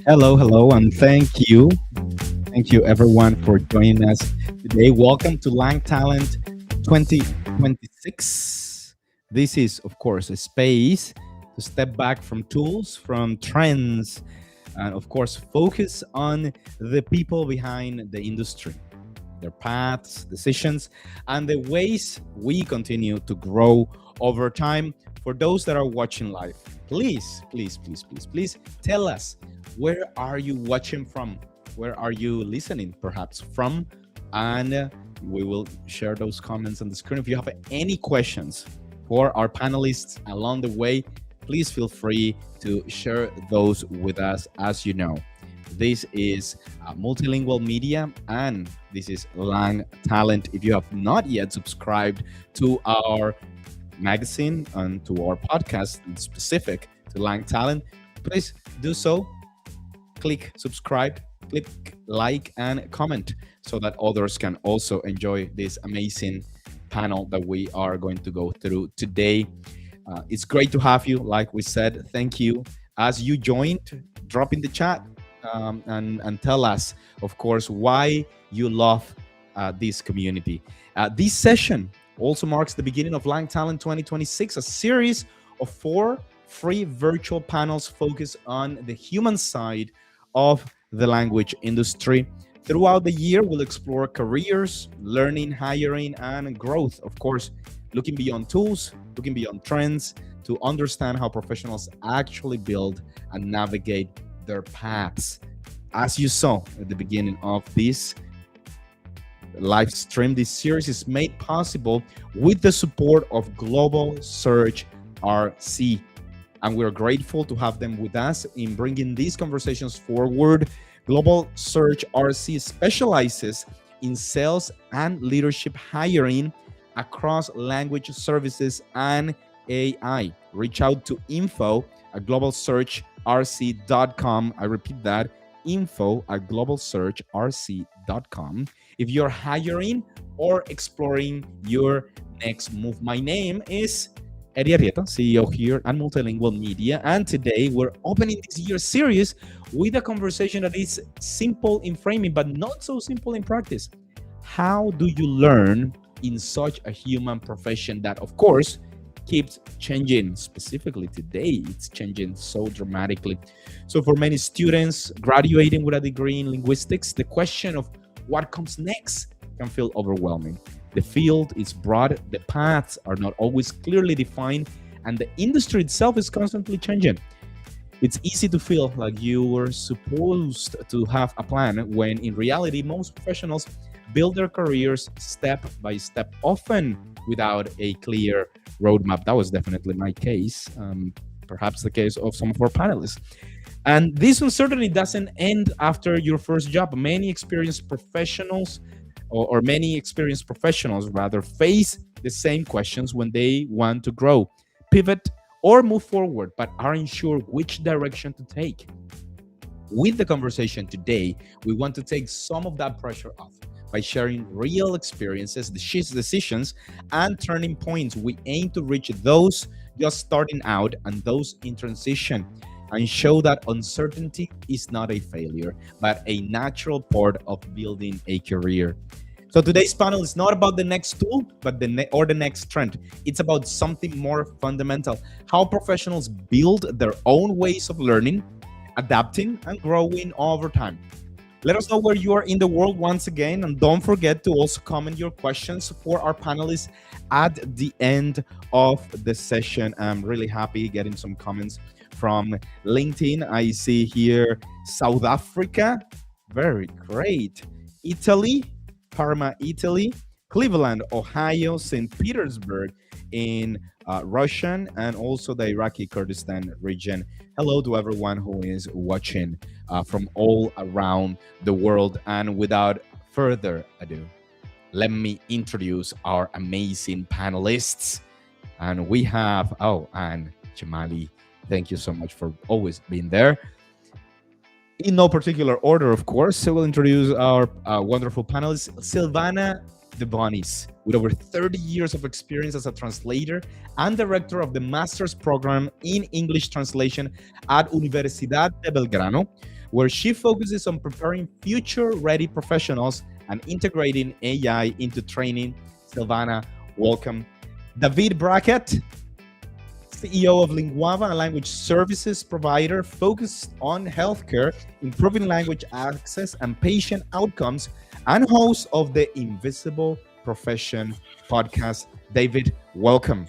Hello, hello, and thank you. Thank you, everyone, for joining us today. Welcome to LangTalent 2026. This is, of course, a space to step back from tools, from trends, and, of course, focus on the people behind the industry, their paths, decisions, and the ways we continue to grow over time. For those that are watching live, please, please, please, please, please tell us, where are you watching from? Where are you listening perhaps from? And we will share those comments on the screen. If you have any questions for our panelists along the way, please feel free to share those with us. As you know, this is multilingual media, and this is LangTalent. If you have not yet subscribed to our magazine and to our podcast in specific to LangTalent, please do so. Click subscribe, click like, and comment so that others can also enjoy this amazing panel that we are going to go through today. It's great to have you. Like we said, thank you. As you joined, drop in the chat and tell us, of course, why you love this community. This session also marks the beginning of LangTalent 2026, a series of 4 free virtual panels focused on the human side of the language industry. Throughout the year, we'll explore careers, learning, hiring, and growth. Of course, looking beyond tools, looking beyond trends, to understand how professionals actually build and navigate their paths. As you saw at the beginning of this live stream, this series is made possible with the support of Global Search RC. And we're grateful to have them with us in bringing these conversations forward. Global Search RC specializes in sales and leadership hiring across language services and AI. Reach out to info@globalsearchrc.com. I repeat that, info@globalsearchrc.com. If you're hiring or exploring your next move. My name is Eddie Arrieta, CEO here at Multilingual Media, and today we're opening this year's series with a conversation that is simple in framing, but not so simple in practice. How do you learn in such a human profession that, of course, keeps changing? Specifically today, it's changing so dramatically. So for many students graduating with a degree in linguistics, the question of what comes next can feel overwhelming. The field is broad, the paths are not always clearly defined, and the industry itself is constantly changing. It's easy to feel like you were supposed to have a plan when in reality, most professionals build their careers step by step, often without a clear roadmap. That was definitely my case, perhaps the case of some of our panelists. And this uncertainty doesn't end after your first job. Many experienced professionals rather face the same questions when they want to grow, pivot, or move forward, but aren't sure which direction to take. With the conversation today, we want to take some of that pressure off by sharing real experiences, decisions, and turning points. We aim to reach those just starting out and those in transition, and show that uncertainty is not a failure, but a natural part of building a career. So today's panel is not about the next tool, but the next trend. It's about something more fundamental: how professionals build their own ways of learning, adapting, and growing over time. Let us know where you are in the world once again, and don't forget to also comment your questions for our panelists at the end of the session. I'm really happy getting some comments from LinkedIn. I see here South Africa, very great. Italy, Parma, Italy, Cleveland, Ohio, St. Petersburg in Russian, and also the Iraqi Kurdistan region. Hello to everyone who is watching from all around the world. And without further ado, let me introduce our amazing panelists. And we have, and Jamali, thank you so much for always being there. In no particular order, of course, so we'll introduce our wonderful panelists. Silvana Debonis, with over 30 years of experience as a translator and director of the master's program in English translation at Universidad de Belgrano, where she focuses on preparing future-ready professionals and integrating AI into training. Silvana, welcome. David Brackett, CEO of Linguava, a language services provider focused on healthcare, improving language access and patient outcomes, and host of the Invisible Profession podcast. David, welcome.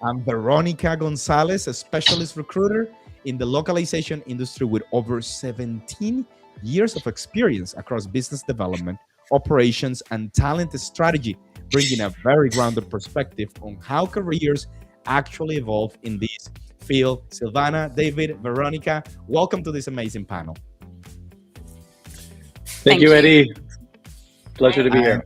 I'm Veronica Gonzalez, a specialist recruiter in the localization industry with over 17 years of experience across business development, operations, and talent strategy, bringing a very grounded perspective on how careers actually evolve in this field. Silvana, David, Veronica, welcome to this amazing panel. Thank you, Eddie. Pleasure to be here.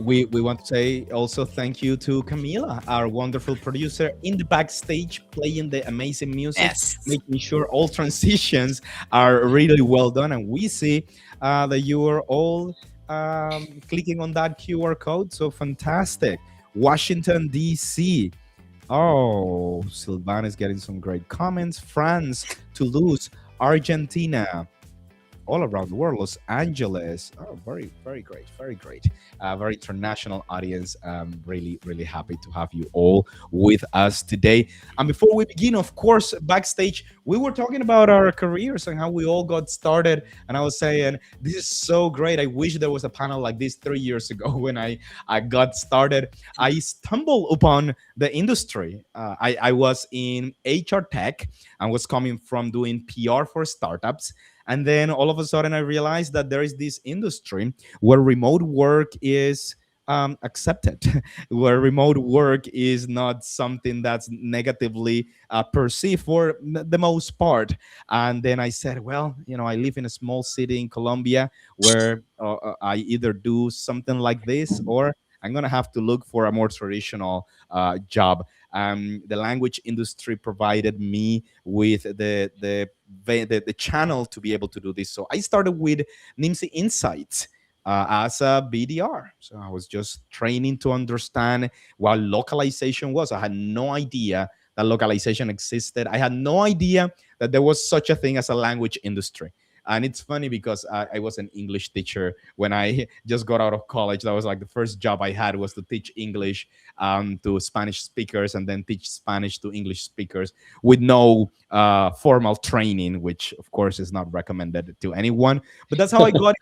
We want to say also thank you to Camila, our wonderful producer in the backstage, playing the amazing music, making sure all transitions are really well done. And we see that you are all clicking on that QR code. So fantastic. Washington, D.C. Oh, Silvana is getting some great comments. France, Toulouse, Argentina. all around the world. Los Angeles. Oh, very, very great. Very great. Very international audience. Really, really happy to have you all with us today. And before we begin, of course, backstage, we were talking about our careers and how we all got started. And I was saying, this is so great. I wish there was a panel like this 3 years ago when I got started. I stumbled upon the industry. I was in HR tech and was coming from doing PR for startups. And then all of a sudden, I realized that there is this industry where remote work is accepted, where remote work is not something that's negatively perceived for the most part. And then I said, well, I live in a small city in Colombia where I either do something like this or I'm going to have to look for a more traditional job. The language industry provided me with the channel to be able to do this. So I started with Nimsi Insights as a BDR. So I was just training to understand what localization was. I had no idea that localization existed. I had no idea that there was such a thing as a language industry. And it's funny because I was an English teacher when I just got out of college. That was like the first job I had was to teach English to Spanish speakers and then teach Spanish to English speakers with no formal training, which of course is not recommended to anyone. But that's how I got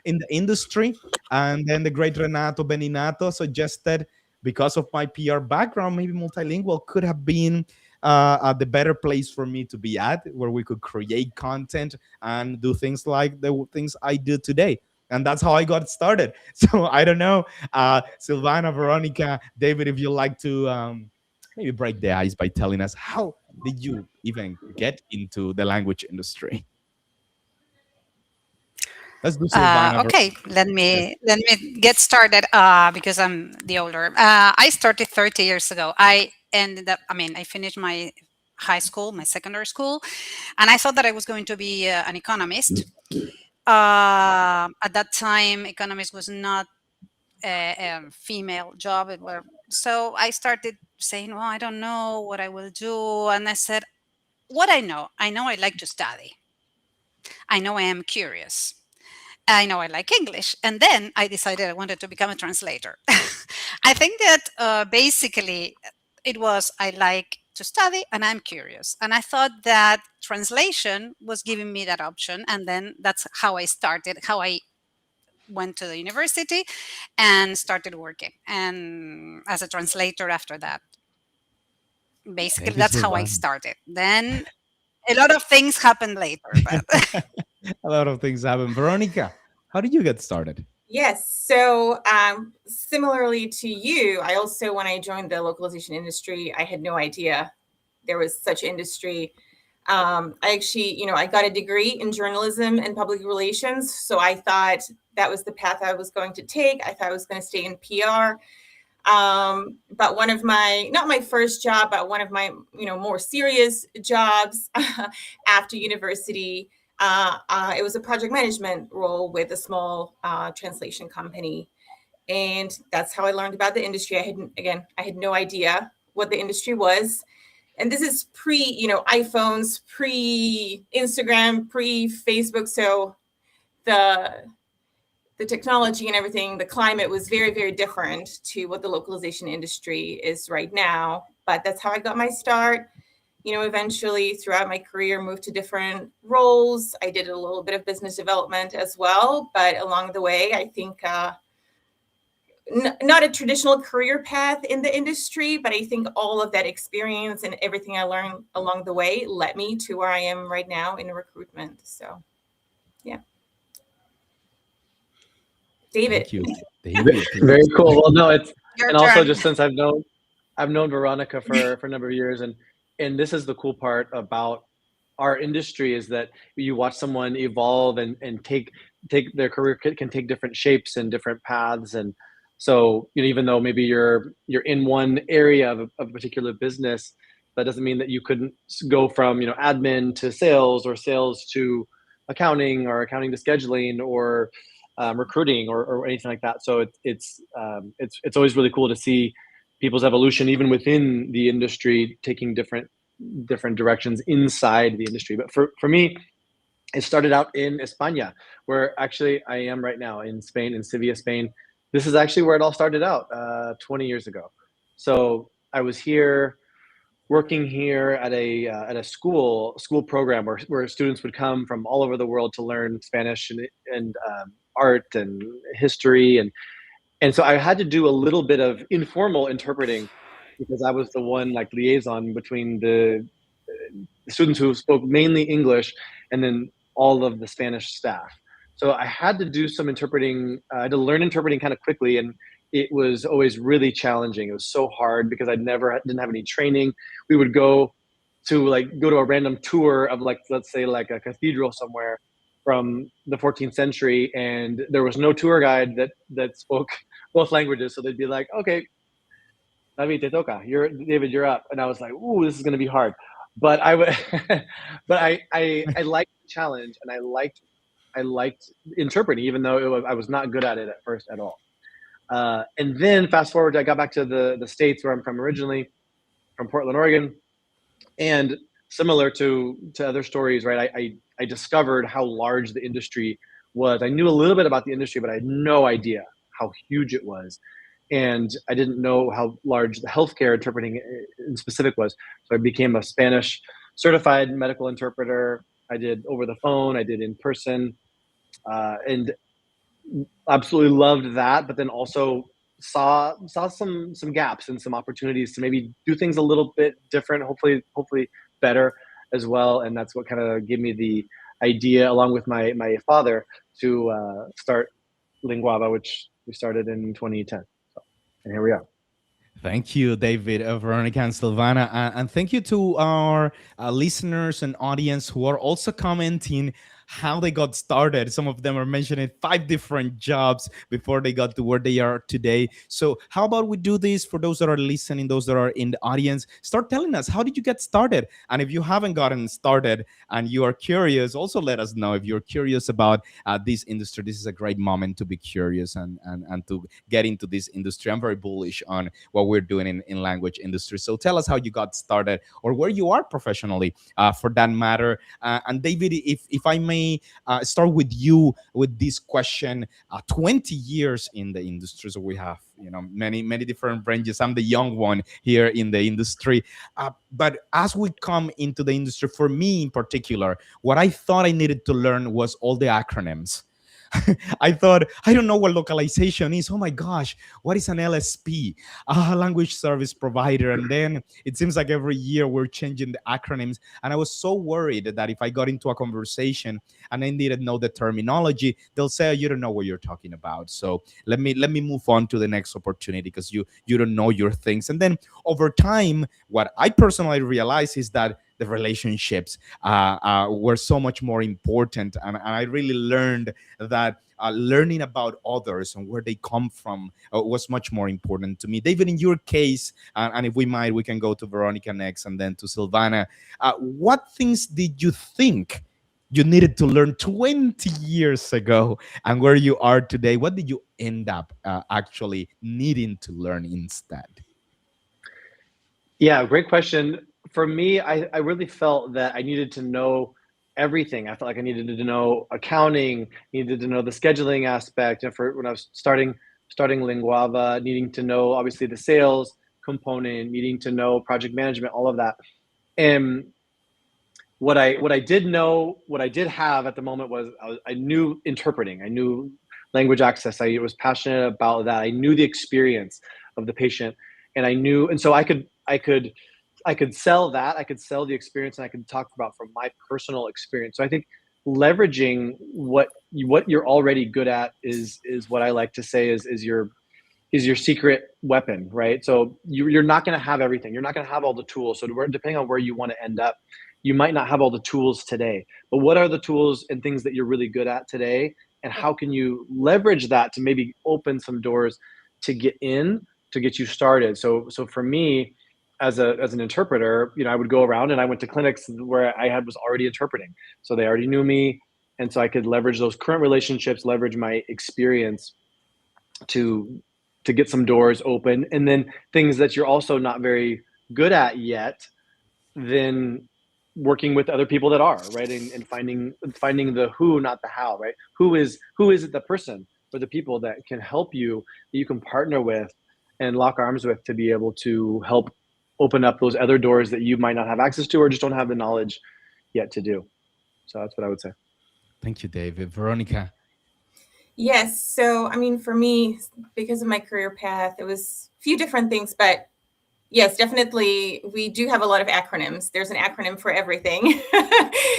in the industry. And then the great Renato Beninato suggested, because of my PR background, maybe multilingual could have been the better place for me to be at, where we could create content and do things like the things I do today. And that's how I got started. So I don't know, Silvana, Veronica, David, if you like to maybe break the ice by telling us how did you even get into the language industry? Let's do Silvana. Okay, let Yes. me get started because I'm the older. I started 30 years ago. I finished my high school, my secondary school, and I thought that I was going to be an economist. At that time, economist was not a female job. So I started saying, well, I don't know what I will do. And I said, what I know I like to study. I know I am curious. I know I like English. And then I decided I wanted to become a translator. I think that basically it was I like to study and I'm curious. And I thought that translation was giving me that option. And then that's how I started, how I went to the university and started working and as a translator after that. Basically, Thank you, that's how I Silvana. started. Then a lot of things happened later, but A lot of things happen. Veronica, how did you get started? Yes. So, similarly to you, I also, when I joined the localization industry, I had no idea there was such industry. I actually, I got a degree in journalism and public relations. So I thought that was the path I was going to take. I thought I was going to stay in PR. But one of my, not my first job, but one of my, more serious jobs after university, it was a project management role with a small translation company. And that's how I learned about the industry. I had no idea what the industry was. And this is pre, iPhones, pre Instagram, pre Facebook. So the technology and everything, the climate was very, very different to what the localization industry is right now. But that's how I got my start. Eventually throughout my career, moved to different roles. I did a little bit of business development as well. But along the way, I think not a traditional career path in the industry, but I think all of that experience and everything I learned along the way led me to where I am right now in recruitment. So, yeah. David. Thank you, David. Very cool. Well, no, it's your and also turn. just since I've known Veronica for a number of years, and this is the cool part about our industry is that you watch someone evolve and take their career can take different shapes and different paths. And so even though maybe you're in one area of a particular business, that doesn't mean that you couldn't go from admin to sales, or sales to accounting, or accounting to scheduling, or recruiting, or anything like that. So it's always really cool to see people's evolution even within the industry, taking different directions inside the industry. But for me, it started out in España, where actually I am right now in Spain, in Sevilla, Spain. This is actually where it all started out 20 years ago. So I was here working here at a school program where students would come from all over the world to learn Spanish and art and history and so I had to do a little bit of informal interpreting because I was the one like liaison between the students who spoke mainly English and then all of the Spanish staff. So I had to do some interpreting. I had to learn interpreting kind of quickly, and it was always really challenging. It was so hard because I never didn't have any training. We would go to a random tour of like, let's say like a cathedral somewhere from the 14th century, and there was no tour guide that spoke both languages. So they'd be like, okay, David, te toca. David, you're up. And I was like, ooh, this is going to be hard. But I would, but I liked the challenge, and I liked interpreting, even though I was not good at it at first at all. And then fast forward, I got back to the States where I'm from originally, from Portland, Oregon, and similar to other stories, right? I discovered how large the industry was. I knew a little bit about the industry, but I had no idea how huge it was. And I didn't know how large the healthcare interpreting in specific was. So I became a Spanish certified medical interpreter. I did over the phone, I did in person, and absolutely loved that. But then also saw some gaps and some opportunities to maybe do things a little bit different, hopefully better as well. And that's what kind of gave me the idea, along with my father, to start Linguava, which we started in 2010. And here we are. Thank you, David, Veronica, and Silvana. And thank you to our listeners and audience who are also commenting how they got started. Some of them are mentioning 5 different jobs before they got to where they are today. So how about we do this for those that are listening, those that are in the audience? Start telling us, how did you get started? And if you haven't gotten started and you are curious, also let us know. If you're curious about this industry, this is a great moment to be curious and to get into this industry. I'm very bullish on what we're doing in language industry. So tell us how you got started or where you are professionally, for that matter. And David, if I may start with you with this question. 20 years in the industry, so we have many different ranges. I'm the young one here in the industry, but as we come into the industry, for me in particular, what I thought I needed to learn was all the acronyms. I thought, I don't know what localization is. Oh my gosh, what is an LSP? A language service provider. And then it seems like every year we're changing the acronyms. And I was so worried that if I got into a conversation and I didn't know the terminology, they'll say, oh, you don't know what you're talking about. So let me move on to the next opportunity because you don't know your things. And then over time, what I personally realized is that the relationships were so much more important. And I really learned that learning about others and where they come from was much more important to me. David, in your case, and if we might, we can go to Veronica next and then to Silvana. What things did you think you needed to learn 20 years ago, and where you are today, what did you end up actually needing to learn instead? Yeah, great question. For me, I really felt that I needed to know everything. I felt like I needed to know accounting, needed to know the scheduling aspect. And for when I was starting Linguava, needing to know obviously the sales component, needing to know project management, all of that. And what I did know, what I did have at the moment was I knew interpreting. I knew language access. I was passionate about that. I knew the experience of the patient, and I knew, and so I could sell that. I could sell the experience, and I could talk about from my personal experience. So I think leveraging what you're already good at is what I like to say is your secret weapon, right? So you're not going to have everything. You're not going to have all the tools. So depending on where you want to end up, you might not have all the tools today. But what are the tools and things that you're really good at today? And how can you leverage that to maybe open some doors to get you started? So for me, as an interpreter, I would go around and I went to clinics where I was already interpreting. So they already knew me. And so I could leverage those current relationships, leverage my experience to get some doors open. And then things that you're also not very good at yet, then working with other people that are, right, and finding the who, not the how, right? Who is it, the person or the people that can help you, that you can partner with and lock arms with, to be able to help open up those other doors that you might not have access to, or just don't have the knowledge yet to do. So that's what I would say. Thank you, David. Veronica. Yes. So, I mean, for me, because of my career path, it was a few different things, but yes, definitely. We do have a lot of acronyms. There's an acronym for everything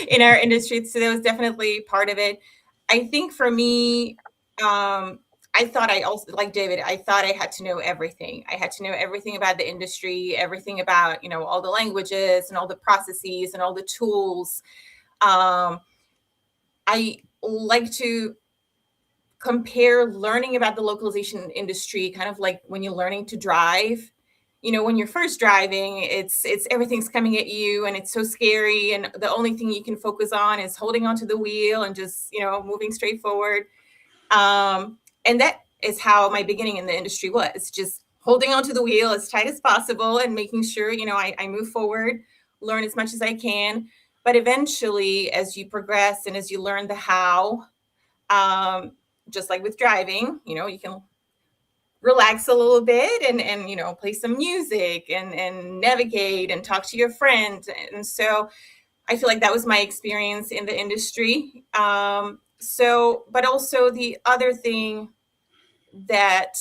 in our industry. So that was definitely part of it. I think for me, I thought I also, like David, I thought I had to know everything. I had to know everything about the industry, everything about, all the languages and all the processes and all the tools. Um, I like to compare learning about the localization industry kind of like when you're learning to drive. When you're first driving, it's everything's coming at you and it's so scary, and the only thing you can focus on is holding onto the wheel and just moving straight forward. And that is how my beginning in the industry was, just holding onto the wheel as tight as possible and making sure I move forward, learn as much as I can. But eventually, as you progress and as you learn the how, um, just like with driving, you can relax a little bit and play some music and navigate and talk to your friends. And so I feel like that was my experience in the industry. But also the other thing that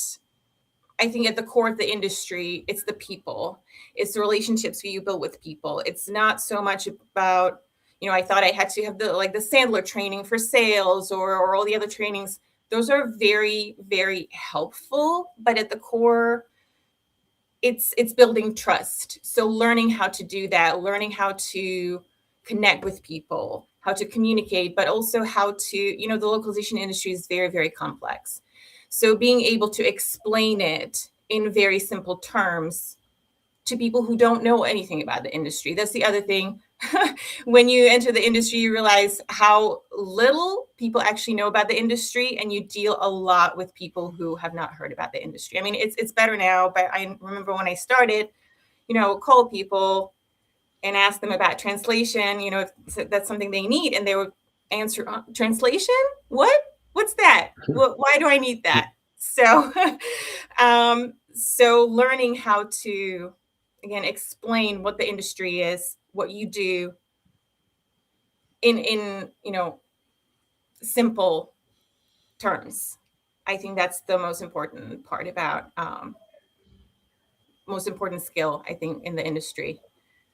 I think at the core of the industry, it's the people. It's the relationships you build with people. It's not so much about, I thought I had to have the Sandler training for sales or all the other trainings. Those are very, very helpful, but at the core, it's building trust. So learning how to do that, learning how to connect with people, how to communicate, but also how to, the localization industry is very, very complex. So being able to explain it in very simple terms to people who don't know anything about the industry. That's the other thing. When you enter the industry, you realize how little people actually know about the industry, and you deal a lot with people who have not heard about the industry. I mean, it's better now, but I remember when I started, call people and ask them about translation, if that's something they need, and they would answer, translation? What's that? Why do I need that? So, so learning how to, again, explain what the industry is, what you do in simple terms. I think that's the most important part about, most important skill, I think, in the industry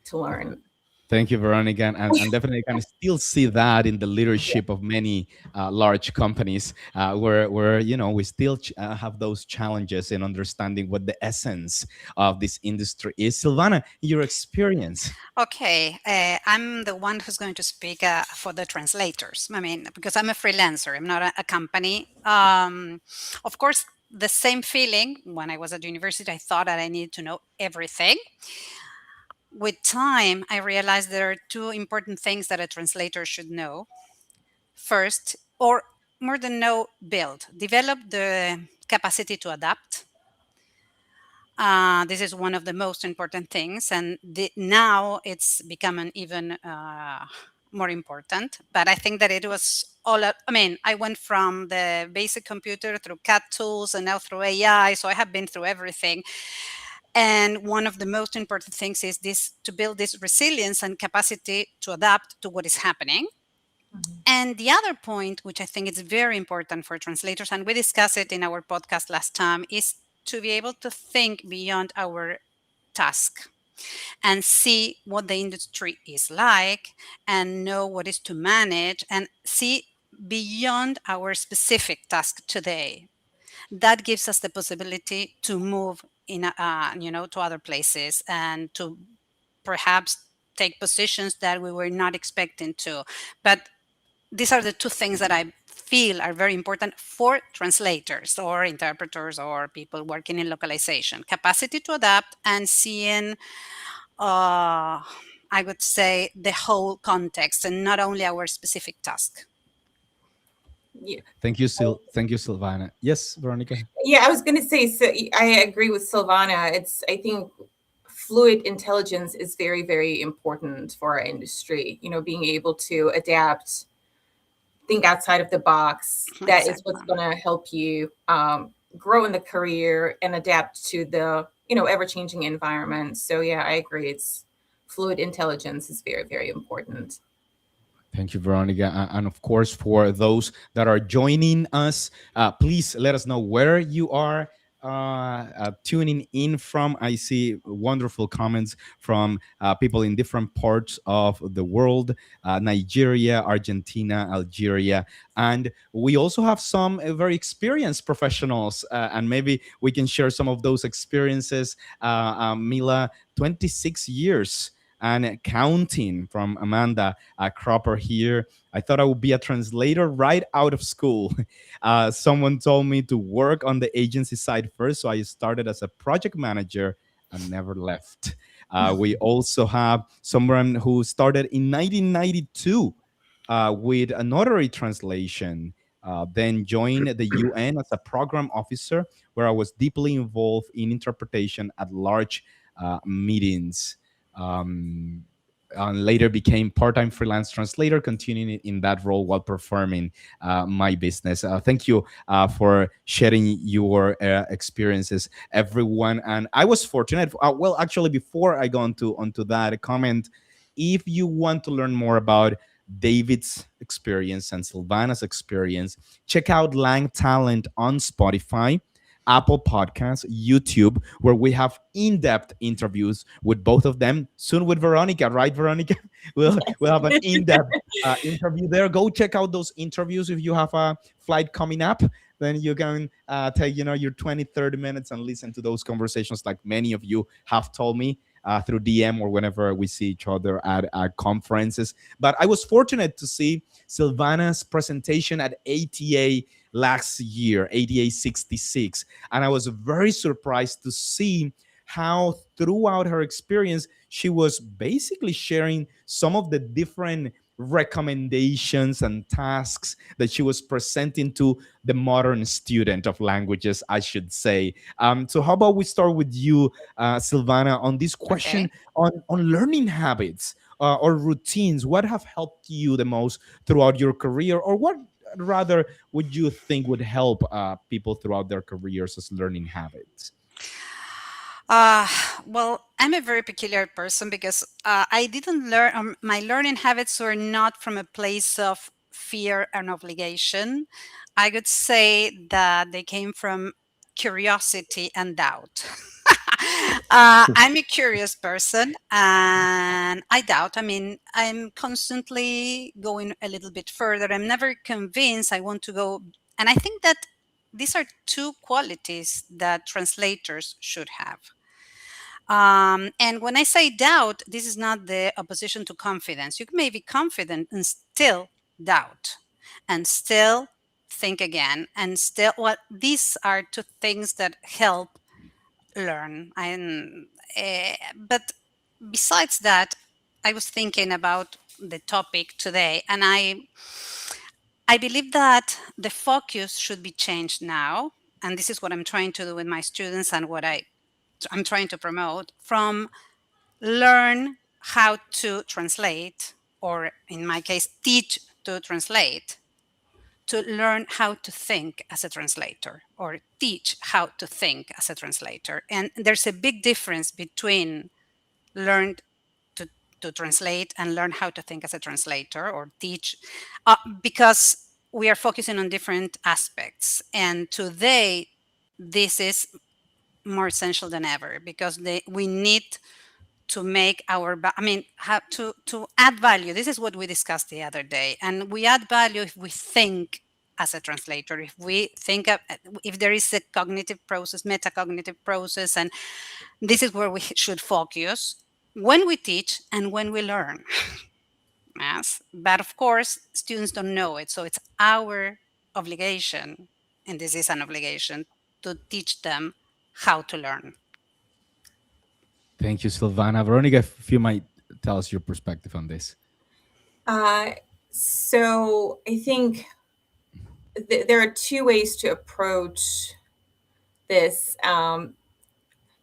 to learn. Thank you, Veronica. And definitely can still see that in the leadership of many large companies where we still have those challenges in understanding what the essence of this industry is. Silvana, your experience. Okay, I'm the one who's going to speak for the translators. I mean, because I'm a freelancer, I'm not a company. Of course, the same feeling when I was at university, I thought that I needed to know everything. With time, I realized there are two important things that a translator should know. First, or more than know, develop the capacity to adapt. This is one of the most important things, and now it's becoming even more important. But I think that it was I mean, I went from the basic computer through CAD tools and now through AI, so I have been through everything. And one of the most important things is this, to build this resilience and capacity to adapt to what is happening. Mm-hmm. And the other point, which I think is very important for translators, and we discussed it in our podcast last time, is to be able to think beyond our task and see what the industry is like and know what is to manage and see beyond our specific task today. That gives us the possibility to move in, to other places and to perhaps take positions that we were not expecting to. But these are the two things that I feel are very important for translators or interpreters or people working in localization: capacity to adapt and seeing, I would say, the whole context and not only our specific task. Yeah. Thank you, Silvana. Yes, Veronica. Yeah, I was going to say, so I agree with Silvana. I think fluid intelligence is very, very important for our industry. You know, being able to adapt, think outside of the box. That is what's Exactly. going to help you grow in the career and adapt to the, you know, ever changing environment. So yeah, I agree. It's fluid intelligence is very, very important. Thank you, Veronica. And of course, for those that are joining us, please let us know where you are tuning in from. I see wonderful comments from people in different parts of the world: Nigeria, Argentina, Algeria. And we also have some very experienced professionals, and maybe we can share some of those experiences. Mila, 26 years and counting from Amanda Cropper here. I thought I would be a translator right out of school. Someone told me to work on the agency side first, so I started as a project manager and never left. We also have someone who started in 1992 with a notary translation. Then joined the UN as a program officer, where I was deeply involved in interpretation at large meetings. Um, and later became part-time freelance translator, continuing in that role while performing my business. Thank you for sharing your experiences, everyone. And I was fortunate. Well, actually, before I go onto that comment, if you want to learn more about David's experience and Silvana's experience, check out Lang Talent on Spotify, Apple Podcasts, YouTube, where we have in-depth interviews with both of them. Soon with Veronica, right, Veronica? We'll have an in-depth interview there. Go check out those interviews if you have a flight coming up. Then you can take your 20, 30 minutes and listen to those conversations, like many of you have told me. Through DM or whenever we see each other at conferences. But I was fortunate to see Silvana's presentation at ATA last year, ATA 66. And I was very surprised to see how throughout her experience, she was basically sharing some of the different recommendations and tasks that she was presenting to the modern student of languages, I should say. So how about we start with you, Silvana, on this question Okay. on learning habits or routines. What have helped you the most throughout your career, or what rather would you think would help people throughout their careers as learning habits? Uh, well, I'm a very peculiar person because I didn't learn, my learning habits were not from a place of fear and obligation. I could say that they came from curiosity and doubt. I'm a curious person and I doubt. I mean, I'm constantly going a little bit further. I'm never convinced I want to go. And I think that these are two qualities that translators should have. And when I say doubt, this is not the opposition to confidence. You may be confident and still doubt and still think again and still, well, these are two things that help learn. But besides that, I was thinking about the topic today, and I believe that the focus should be changed now. And this is what I'm trying to do with my students and what I'm trying to promote from learn how to translate, or in my case, teach to translate, to learn how to think as a translator or teach how to think as a translator. And there's a big difference between learn to, to translate and learn how to think as a translator or teach, because we are focusing on different aspects. And today, this is more essential than ever because we need to make I mean, have to add value. This is what we discussed the other day, and we add value if we think as a translator, if we think of, if there is a cognitive process, metacognitive process, and this is where we should focus when we teach and when we learn. Yes, but of course students don't know it, so it's our obligation, and this is an obligation, to teach them how to learn. Thank you, Silvana. Veronica, if you might tell us your perspective on this. Uh, so I think there are two ways to approach this.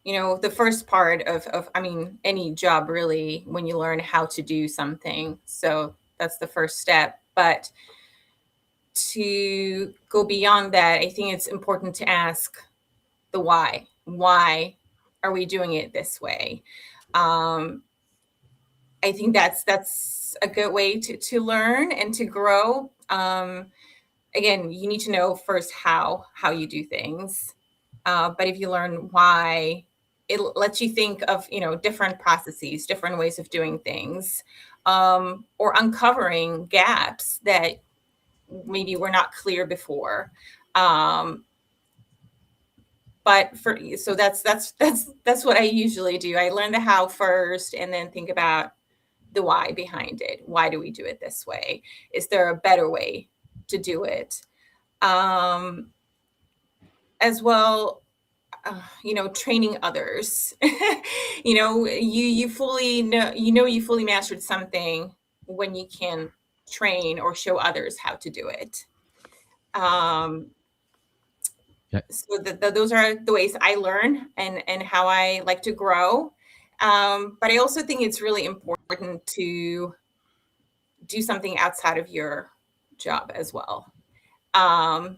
the first part of I mean, any job really, when you learn how to do something. So that's the first step. But to go beyond that, I think it's important to ask the why. Why are we doing it this way? I think that's a good way to learn and to grow. Again, you need to know first how you do things. But if you learn why, it lets you think of different processes, different ways of doing things, or uncovering gaps that maybe were not clear before. Um, but for so that's what I usually do. I learn the how first, and then think about the why behind it. Why do we do it this way? Is there a better way to do it? Um, as well, training others. You fully know, you fully mastered something when you can train or show others how to do it. Um, Yeah. so those are the ways I learn and how I like to grow. But I also think it's really important to do something outside of your job as well. Um,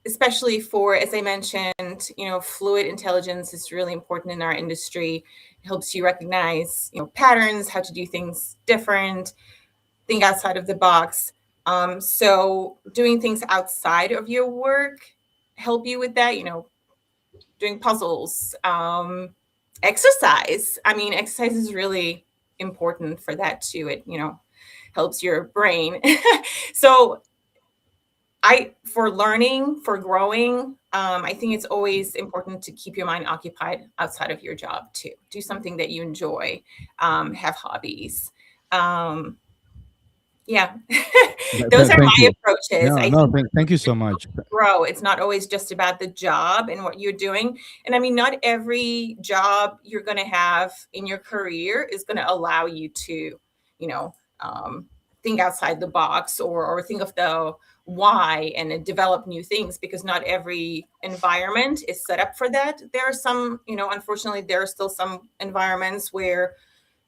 Especially for, as I mentioned, fluid intelligence is really important in our industry. It helps you recognize, patterns, how to do things different, think outside of the box. So doing things outside of your work help you with that, doing puzzles, exercise. I mean, exercise is really important for that too. It, helps your brain. So for learning, for growing, I think it's always important to keep your mind occupied outside of your job too. Do something that you enjoy, have hobbies. Um, yeah, those are Thank my you. approaches. No, I no, think thank you so much. grow. It's not always just about the job and what you're doing. And I mean, not every job you're going to have in your career is going to allow you to, you know, um, think outside the box or think of the why and develop new things, because not every environment is set up for that. There are some, unfortunately, there are still some environments where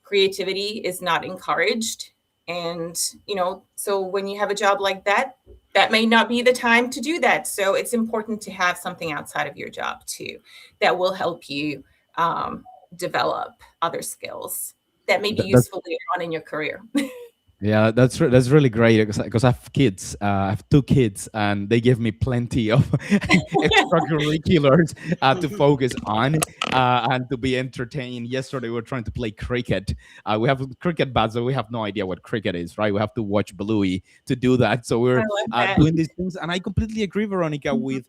creativity is not encouraged. And, so when you have a job like that, that may not be the time to do that. So it's important to have something outside of your job too that will help you develop other skills that may be That's useful later on in your career. Yeah, that's really great because I have kids. I have two kids, and they give me plenty of extracurriculars to focus on and to be entertained. Yesterday, we were trying to play cricket. We have cricket bats, so we have no idea what cricket is, right? We have to watch Bluey to do that. So I we're love that. doing these things, and I completely agree, Veronica, Mhm. with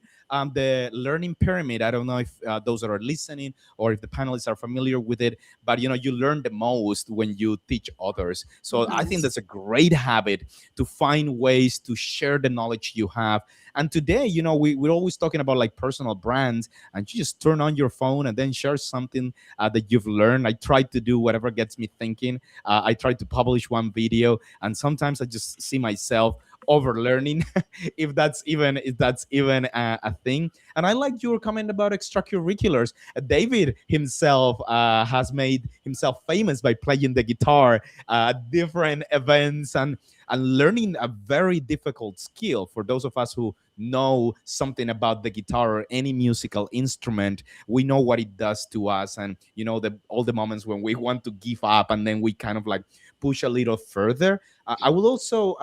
the learning pyramid. I don't know if those that are listening or if the panelists are familiar with it, but you learn the most when you teach others. So I think Mhm. that's a great habit to find ways to share the knowledge you have. And today, we're always talking about like personal brands, and you just turn on your phone and then share something that you've learned. I try to do whatever gets me thinking. I try to publish one video, and sometimes I just see myself over learning if that's even a thing. And I like your comment about extracurriculars. David himself has made himself famous by playing the guitar at different events and learning a very difficult skill. For those of us who know something about the guitar or any musical instrument, we know what it does to us, and all the moments when we want to give up and then we kind of like push a little further. I will also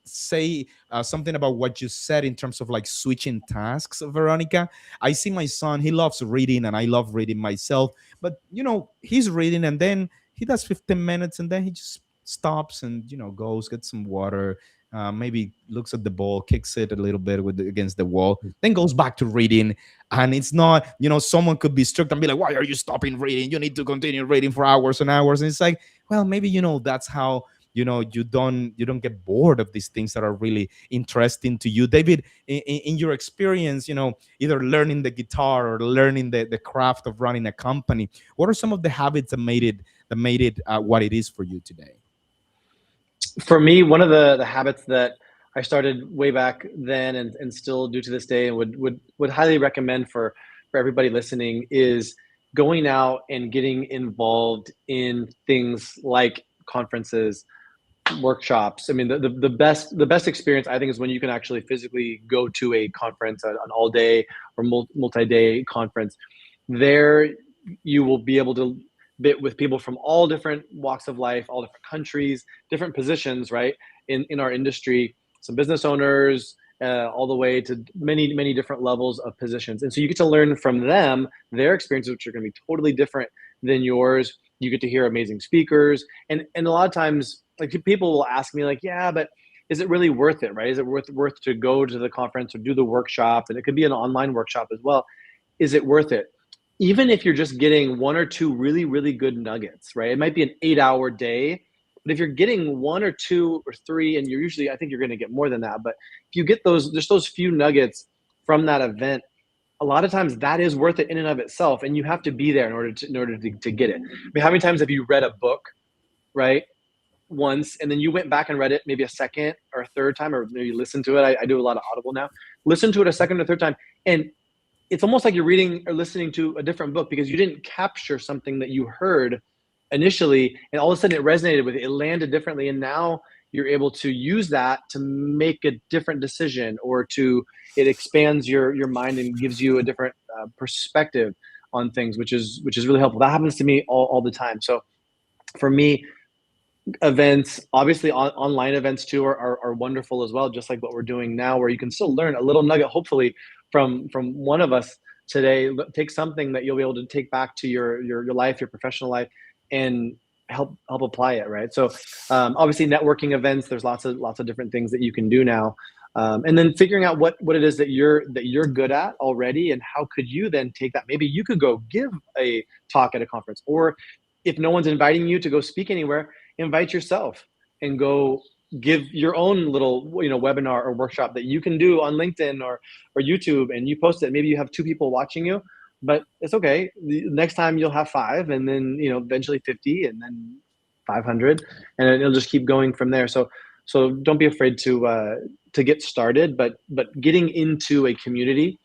say something about what you said in terms of like switching tasks, Veronica. I see my son, he loves reading, and I love reading myself, but he's reading and then he does 15 minutes and then he just stops and goes get some water, maybe looks at the ball, kicks it a little bit against the wall, then goes back to reading. And it's not, someone could be strict and be like, why are you stopping reading? You need to continue reading for hours and hours. And it's like, well, maybe that's how you don't get bored of these things that are really interesting to you. David, in your experience, either learning the guitar or learning the craft of running a company, what are some of the habits that made it what it is for you today? For me, one of the habits that I started way back then and still do to this day and would highly recommend for for everybody listening is going out and getting involved in things like conferences, workshops. I mean, the best experience I think is when you can actually physically go to a conference, an all day or multi-day conference. There, you will be able to bit with people from all different walks of life, all different countries, different positions, right? In our industry, some business owners, all the way to many different levels of positions, and so you get to learn from them their experiences, which are going to be totally different than yours. You get to hear amazing speakers, and a lot of times, like, people will ask me, like, yeah, but is it really worth it, right? Is it worth to go to the conference or do the workshop? And it could be an online workshop as well. Is it worth it? Even if you're just getting one or two really good nuggets, right? It might be an 8-hour day, but if you're getting one or two or three, and you're usually, I think you're going to get more than that, but if you get those, just those few nuggets from that event, a lot of times that is worth it in and of itself. And you have to be there in order to get it. I mean, how many times have you read a book, right, once, and then you went back and read it maybe a second or a third time, or maybe you listened to it? I do a lot of Audible now. Listen to it a second or third time, and it's almost like you're reading or listening to a different book, because you didn't capture something that you heard initially, and all of a sudden it resonated with it. It landed differently, and now you're able to use that to make a different decision, or to it expands your mind and gives you a different perspective on things, which is really helpful. That happens to me all the time. So for me, events, obviously online events too, are wonderful as well, just like what we're doing now, where you can still learn a little nugget, hopefully from one of us today. Take something that you'll be able to take back to your life, your professional life, and help apply it, right? So obviously networking events, there's lots of different things that you can do now, and then figuring out what it is that you're good at already, and how could you then take that. Maybe you could go give a talk at a conference, or if no one's inviting you to go speak anywhere, invite yourself and go give your own little, webinar or workshop that you can do on LinkedIn or YouTube, and you post it. Maybe you have 2 people watching you, but it's okay. The next time you'll have 5, and then eventually 50, and then 500, and it'll just keep going from there. So don't be afraid to get started, but getting into a community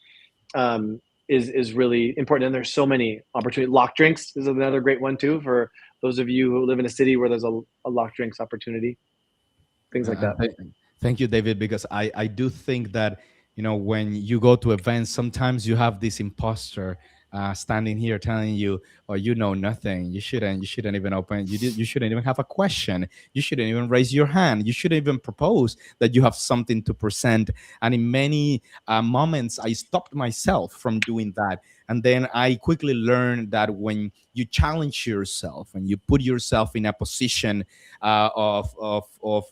is really important. And there's so many opportunities. Lock drinks is another great one too, for those of you who live in a city where there's a lock drinks opportunity, things like that. Thank you, David, because I do think that, when you go to events, sometimes you have this imposter standing here telling you, "Oh, you know nothing. You shouldn't even open. You shouldn't even have a question. You shouldn't even raise your hand. You shouldn't even propose that you have something to present." And in many moments, I stopped myself from doing that. And then I quickly learned that when you challenge yourself and you put yourself in a position of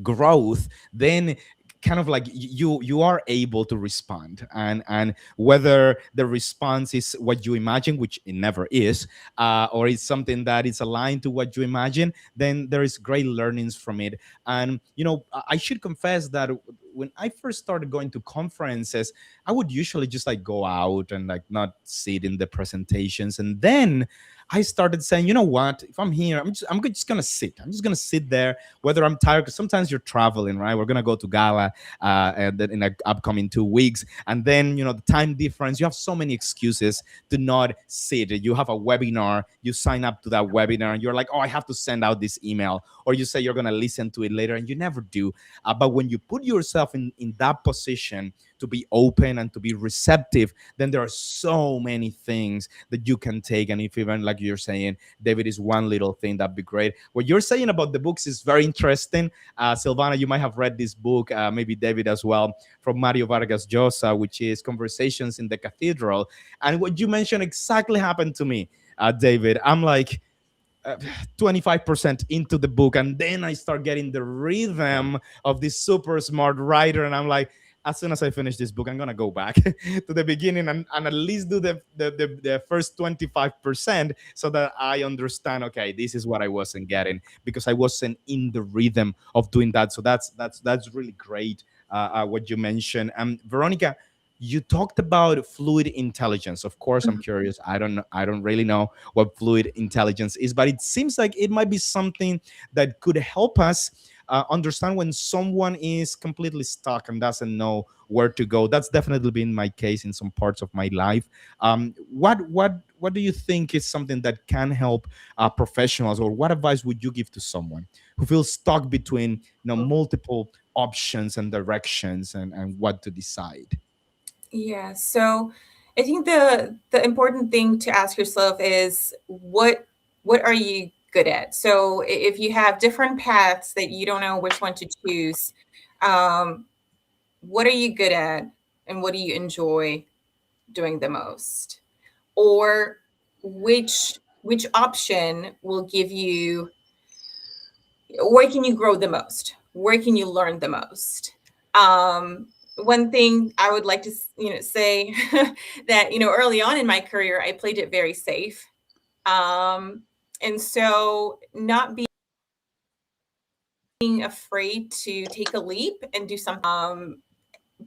growth, then kind of like you are able to respond, and whether the response is what you imagine, which it never is, or it's something that is aligned to what you imagine, then there is great learnings from it. And I should confess that when I first started going to conferences, I would usually just like go out and like not sit in the presentations. And then I started saying, you know what? If I'm here, I'm just gonna sit. I'm just gonna sit there, whether I'm tired. Because sometimes you're traveling, right? We're gonna go to Gala, and then in the upcoming 2 weeks, and then the time difference. You have so many excuses to not sit. You have a webinar. You sign up to that webinar, and you're like, oh, I have to send out this email, or you say you're gonna listen to it later, and you never do. But when you put yourself in that position to be open and to be receptive, then there are so many things that you can take. And if even like you're saying, David, is one little thing, that'd be great. What you're saying about the books is very interesting. Silvana, you might have read this book, maybe David as well, from Mario Vargas Llosa, which is Conversations in the Cathedral. And what you mentioned exactly happened to me, David. I'm like 25% into the book, and then I start getting the rhythm of this super smart writer, and I'm like, as soon as I finish this book, I'm gonna go back to the beginning and at least do the first 25%, so that I understand, okay, this is what I wasn't getting, because I wasn't in the rhythm of doing that. So that's really great, what you mentioned. Veronica, you talked about fluid intelligence. Of course, I'm curious. I don't really know what fluid intelligence is, but it seems like it might be something that could help us understand when someone is completely stuck and doesn't know where to go. That's definitely been my case in some parts of my life. What do you think is something that can help professionals, or what advice would you give to someone who feels stuck between multiple options and directions, and what to decide? Yeah. So I think the important thing to ask yourself is what are you good at? So if you have different paths that you don't know which one to choose, um, what are you good at and what do you enjoy doing the most? Or which option will give you, where can you grow the most? Where can you learn the most? One thing I would like to say that early on in my career I played it very safe, and so not being afraid to take a leap and do something.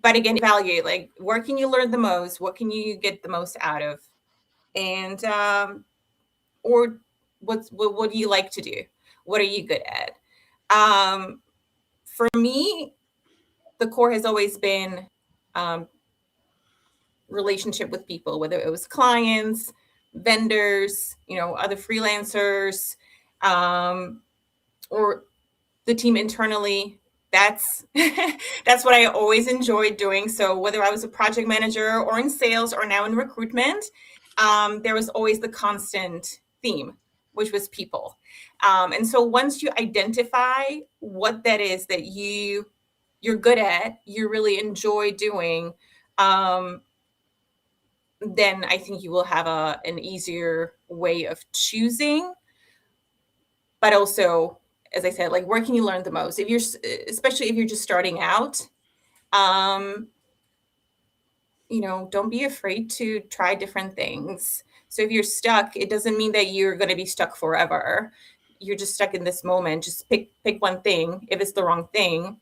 But again, evaluate, like, where can you learn the most? What can you get the most out of? And or what do you like to do? What are you good at? For me, the core has always been um, relationship with people, whether it was clients, vendors, other freelancers, um, or the team internally. That's that's what I always enjoyed doing. So whether I was a project manager or in sales or now in recruitment, there was always the constant theme, which was people. And so once you identify what that is that you're good at, you really enjoy doing, um, then I think you will have an easier way of choosing. But also, as I said, like, where can you learn the most? Especially if you're just starting out, um, don't be afraid to try different things. So if you're stuck, it doesn't mean that you're going to be stuck forever. You're just stuck in this moment. Just pick one thing. If it's the wrong thing,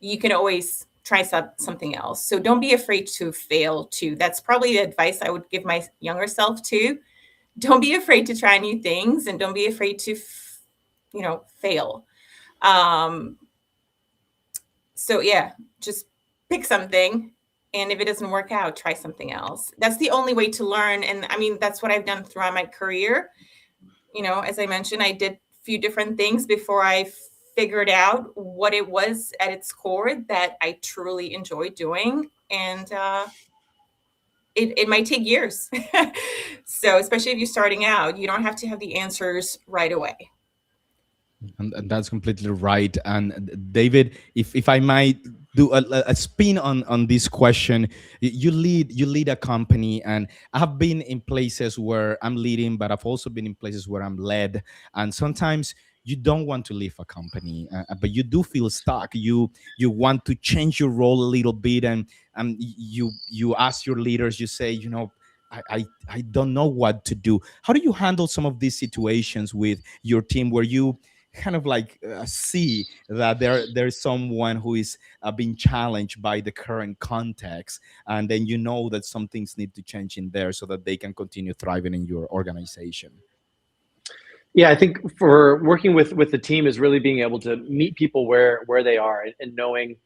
you can always try something else. So don't be afraid to fail too. That's probably the advice I would give my younger self too. Don't be afraid to try new things, and don't be afraid to fail. um so yeah, just pick something, and if it doesn't work out, try something else. That's the only way to learn. And I mean, that's what I've done throughout my career. As I mentioned, I did a few different things before I figured out what it was at its core that I truly enjoy doing. And it might take years. So especially if you're starting out, you don't have to have the answers right away. And that's completely right. And David, if I might do a spin on this question, you lead a company, and I have been in places where I'm leading, but I've also been in places where I'm led. And sometimes you don't want to leave a company, but you do feel stuck. You want to change your role a little bit, and you ask your leaders. You say, I don't know what to do. How do you handle some of these situations with your team where you kind of like see that there's someone who is being challenged by the current context, and then that some things need to change in there so that they can continue thriving in your organization? Yeah, I think for working with the team is really being able to meet people where they are, and knowing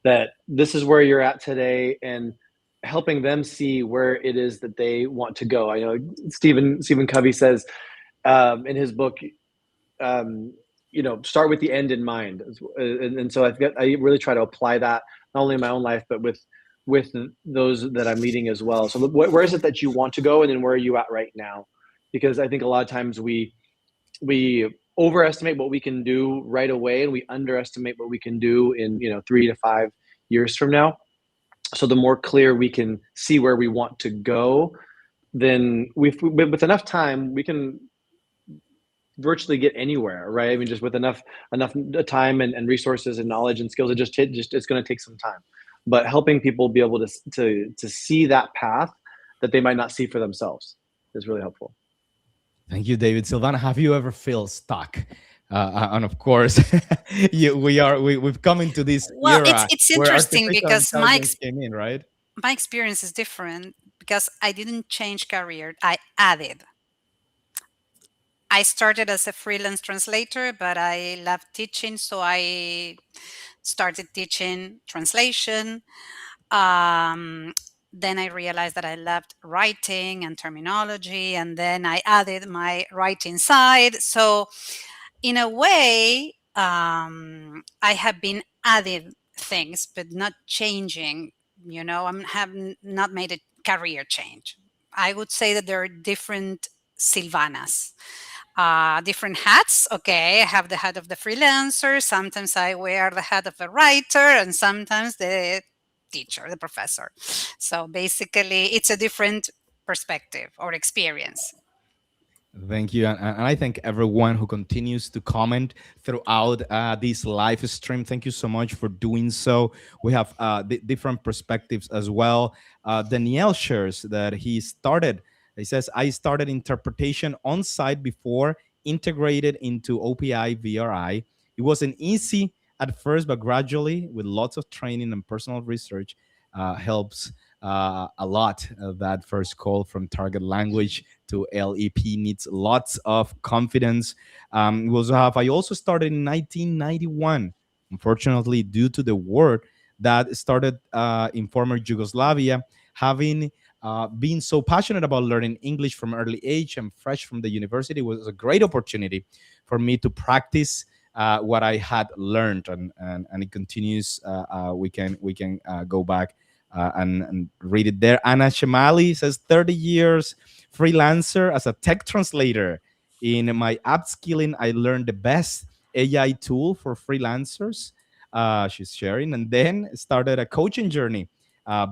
that this is where you're at today, and helping them see where it is that they want to go. I know Stephen Covey says in his book, start with the end in mind. And so I really try to apply that not only in my own life, but with those that I'm leading as well. So where is it that you want to go, and then where are you at right now? Because I think a lot of times we overestimate what we can do right away, and we underestimate what we can do in 3 to 5 years from now. So the more clear we can see where we want to go, then with enough time we can virtually get anywhere, right? I mean, just with enough time and resources and knowledge and skills, it's going to take some time. But helping people be able to see that path that they might not see for themselves is really helpful. Thank you, David. Silvana, have you ever felt stuck? And of course, we've come into this Well, era it's where interesting artificial because intelligence came in, right? my experience is different because I didn't change career. I added. I started as a freelance translator, but I love teaching, so I started teaching translation. Um, then I realized that I loved writing and terminology, and then I added my writing side. So, in a way, I have been adding things, but not changing. Have not made a career change. I would say that there are different Silvanas, different hats. Okay, I have the hat of the freelancer. Sometimes I wear the hat of the writer, and sometimes the teacher, the professor. So basically, it's a different perspective or experience. Thank you. And I thank everyone who continues to comment throughout this live stream. Thank you so much for doing so. We have different perspectives as well. Danielle shares that he says, I started interpretation on site before integrated into OPI VRI. It wasn't easy at first, but gradually, with lots of training and personal research, helps a lot. That first call from target language to LEP needs lots of confidence. I also started in 1991. Unfortunately, due to the war that started in former Yugoslavia, having been so passionate about learning English from early age and fresh from the university was a great opportunity for me to practice what I had learned, and it continues. We can go back and read it there. Anna Shemali says 30 years freelancer as a tech translator. In my upskilling, I learned the best AI tool for freelancers. She's sharing, and then started a coaching journey,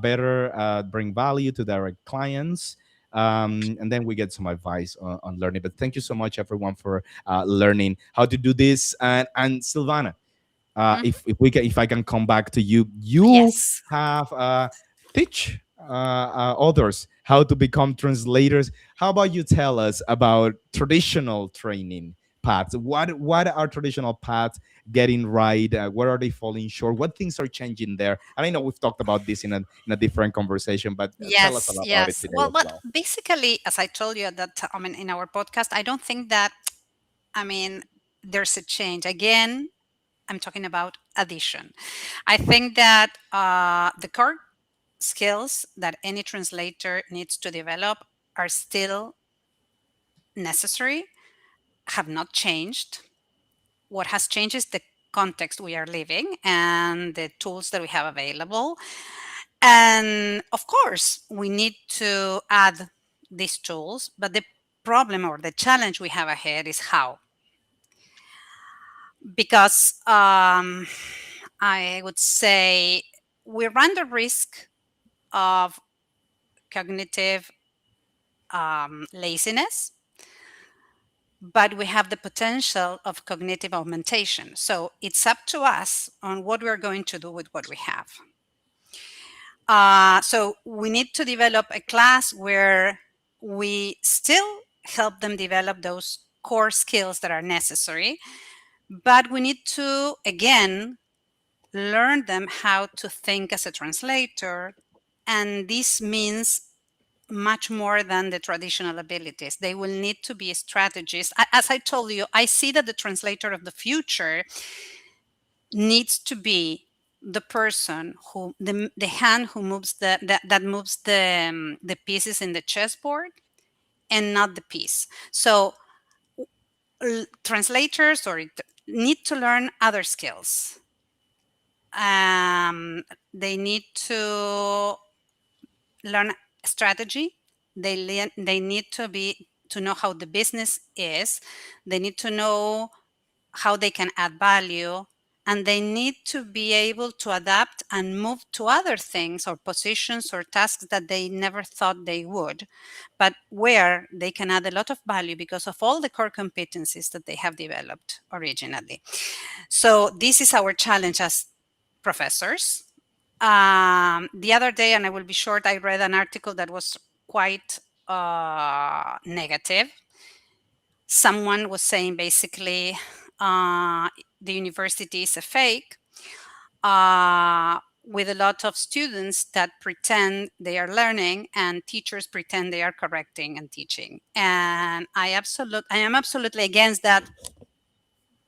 better bring value to direct clients. And then we get some advice on learning. But thank you so much, everyone, for learning how to do this. And Silvana, Mhm. if I can come back to you, you Yes. have teach others how to become translators. How about you tell us about traditional training paths? What are traditional paths getting right? Where are they falling short? What things are changing there? And I know we've talked about this in a different conversation, but tell us a Yes, lot about it yes. today Well, as but well. basically, as I told you at that time, in our podcast, I don't think that, I mean, there's a change. Again, I'm talking about addition. I think that the core skills that any translator needs to develop are still necessary, have not changed. What has changed is the context we are living and the tools that we have available. And of course, we need to add these tools, but the problem or the challenge we have ahead is how. Because I would say we run the risk of cognitive laziness, but we have the potential of cognitive augmentation. So it's up to us on what we're going to do with what we have. So we need to develop a class where we still help them develop those core skills that are necessary, but we need to, again, learn them how to think as a translator. And this means much more than the traditional abilities. They will need to be strategists. As I told you, I see that the translator of the future needs to be the person who the hand who moves that moves the pieces in the chessboard, and not the piece. So translators need to learn other skills. They need to learn strategy. They need to know how the business is. They need to know how they can add value, and they need to be able to adapt and move to other things or positions or tasks that they never thought they would, but where they can add a lot of value because of all the core competencies that they have developed originally. So this is our challenge as professors. The other day, and I will be short, I read an article that was quite negative. Someone was saying basically uh, the university is a fake. with a lot of students that pretend they are learning and teachers pretend they are correcting and teaching. And I am absolutely against that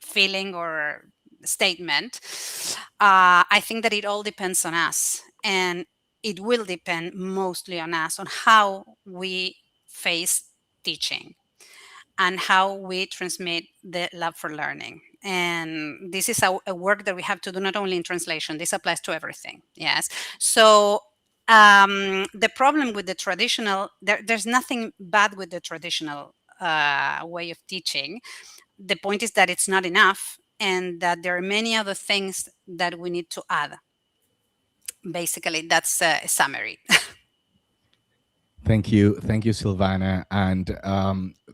feeling or statement. I think that it all depends on us, and it will depend mostly on us, on how we face teaching and how we transmit the love for learning. And this is a work that we have to do not only in translation, this applies to everything. Yes. So the problem with the traditional, there's nothing bad with the traditional way of teaching. The point is that it's not enough and that there are many other things that we need to add. Basically, that's a summary. Thank you, Silvana. And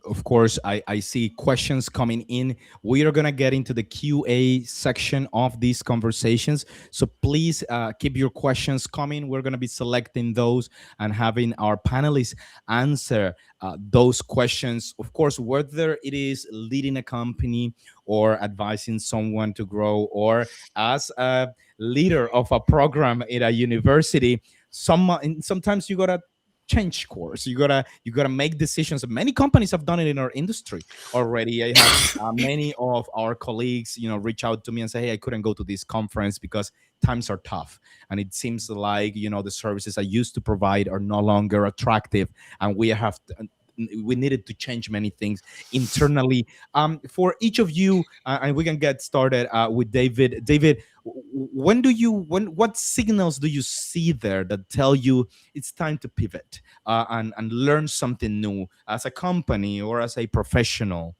of course, I see questions coming in. We are gonna get into the QA section of these conversations, so please keep your questions coming. We're gonna be selecting those and having our panelists answer those questions. Of course, whether it is leading a company or advising someone to grow, or as a leader of a program at a university, sometimes you gotta change course. You gotta make decisions. Many companies have done it in our industry already. I have many of our colleagues, reach out to me and say, hey, I couldn't go to this conference because times are tough, and it seems like the services I used to provide are no longer attractive, and we needed to change many things internally. For each of you, and we can get started with David. David, what signals do you see there that tell you it's time to pivot and learn something new as a company or as a professional?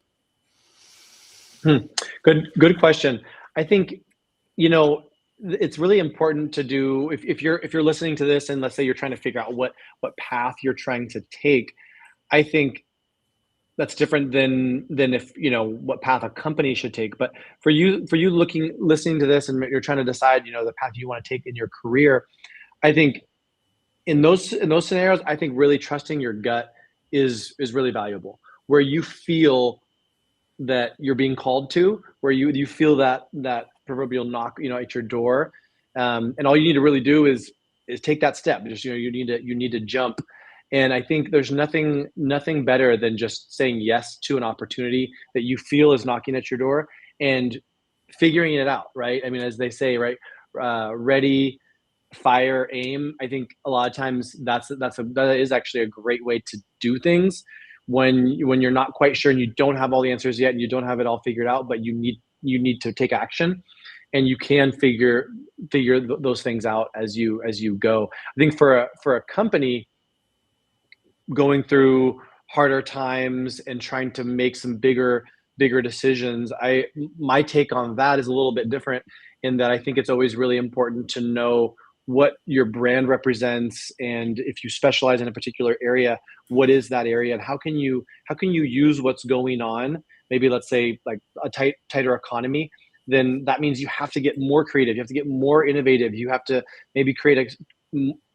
Good question. I think, it's really important to do, if you're listening to this and let's say you're trying to figure out what path you're trying to take. I think that's different than if what path a company should take. But for you listening to this and you're trying to decide the path you want to take in your career, I think in those scenarios, I think really trusting your gut is really valuable. Where you feel that you're being called to, where you feel that proverbial knock at your door, and all you need to really do is take that step. Just you need to jump. And I think there's nothing better than just saying yes to an opportunity that you feel is knocking at your door and figuring it out, right? I mean, as they say, right, ready, fire, aim. I think a lot of times that is actually a great way to do things when you're not quite sure and you don't have all the answers yet and you don't have it all figured out, but you need to take action, and you can figure those things out as you go. I think for a company going through harder times and trying to make some bigger decisions, my take on that is a little bit different, in that I think it's always really important to know what your brand represents, and if you specialize in a particular area, what is that area, and how can you use what's going on, maybe let's say like a tighter economy. Then that means you have to get more creative, you have to get more innovative, you have to maybe create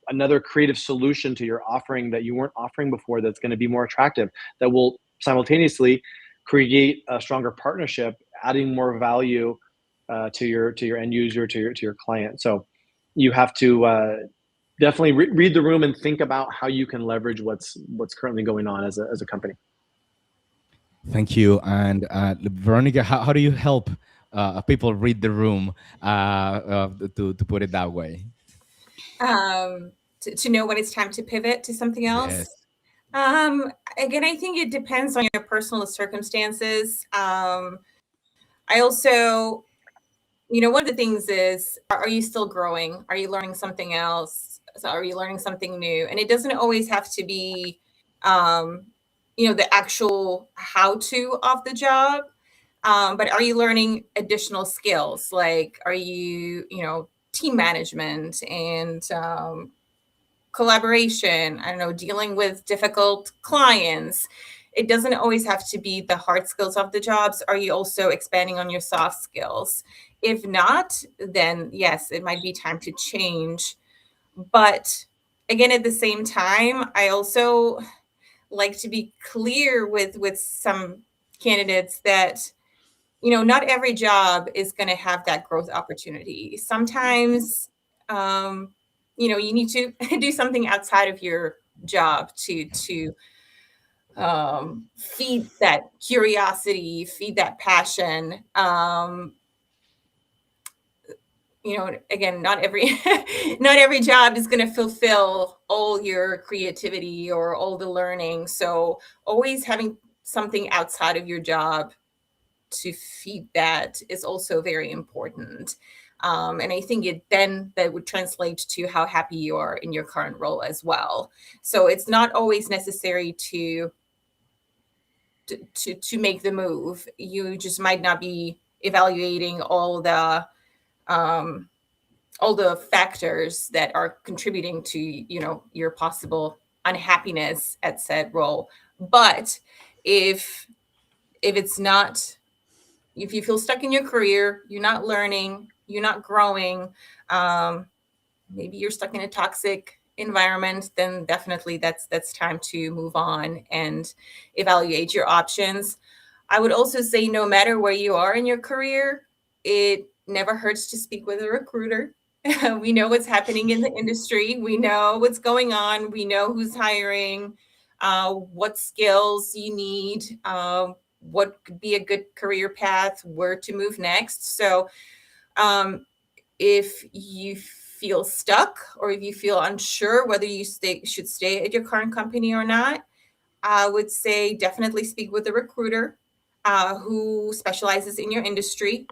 another creative solution to your offering that you weren't offering before, that's going to be more attractive, that will simultaneously create a stronger partnership, adding more value to your end user, to your client. So you have to definitely read the room and think about how you can leverage what's currently going on as a company. Thank you. And Veronica, how do you help people read the room, to put it that way? To know when it's time to pivot to something else. Yes. Again, I think it depends on your personal circumstances. I also, one of the things is, are you still growing? Are you learning something else? So are you learning something new? And it doesn't always have to be, the actual how-to of the job. But are you learning additional skills? Like, are you, team management and collaboration, I don't know, dealing with difficult clients. It doesn't always have to be the hard skills of the jobs. Are you also expanding on your soft skills? If not, then yes, it might be time to change. But again, at the same time, I also like to be clear with some candidates that, not every job is going to have that growth opportunity. Sometimes you need to do something outside of your job to feed that curiosity, feed that passion. Again, not every not every job is going to fulfill all your creativity or all the learning. So always having something outside of your job to feed that is also very important. And I think that would translate to how happy you are in your current role as well. So it's not always necessary to make the move. You just might not be evaluating um, all the factors that are contributing to your possible unhappiness at said role. But if it's not, if you feel stuck in your career, you're not learning, you're not growing, maybe you're stuck in a toxic environment, then definitely that's time to move on and evaluate your options. I would also say no matter where you are in your career, it never hurts to speak with a recruiter. We know what's happening in the industry. We know what's going on. We know who's hiring, what skills you need, what could be a good career path, where to move next. So if you feel stuck or if you feel unsure whether you should stay at your current company or not, I would say definitely speak with a recruiter who specializes in your industry.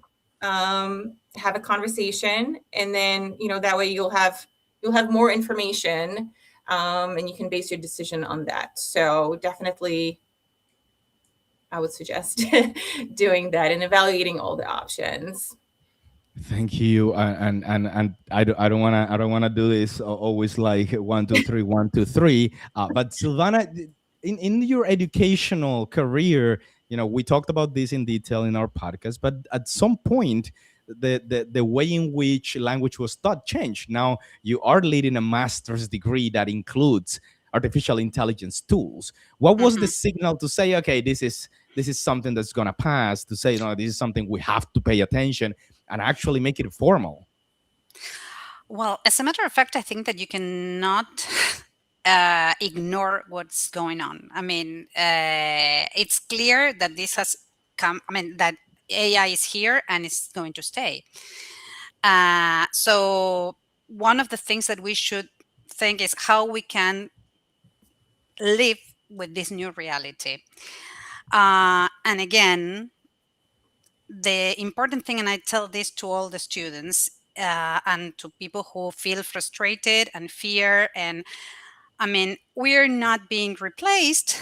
Have a conversation, and then that way you'll have more information, and you can base your decision on that. So definitely, I would suggest doing that and evaluating all the options. Thank you, and I don't wanna do this always like 1 2 3 1 2 3. But Silvana, in your educational career, we talked about this in detail in our podcast. But at some point, the way in which language was taught changed. Now you are leading a master's degree that includes artificial intelligence tools. What was the Mhm. signal to say, okay, this is something that's gonna pass? To say, no, this is something we have to pay attention and actually make it formal. Well, as a matter of fact, I think that you cannot ignore what's going on. I mean, it's clear that this has come, I mean, that AI is here and it's going to stay. So, one of the things that we should think is how we can live with this new reality. And again, the important thing, and I tell this to all the students and to people who feel frustrated and fear, and I mean, we're not being replaced.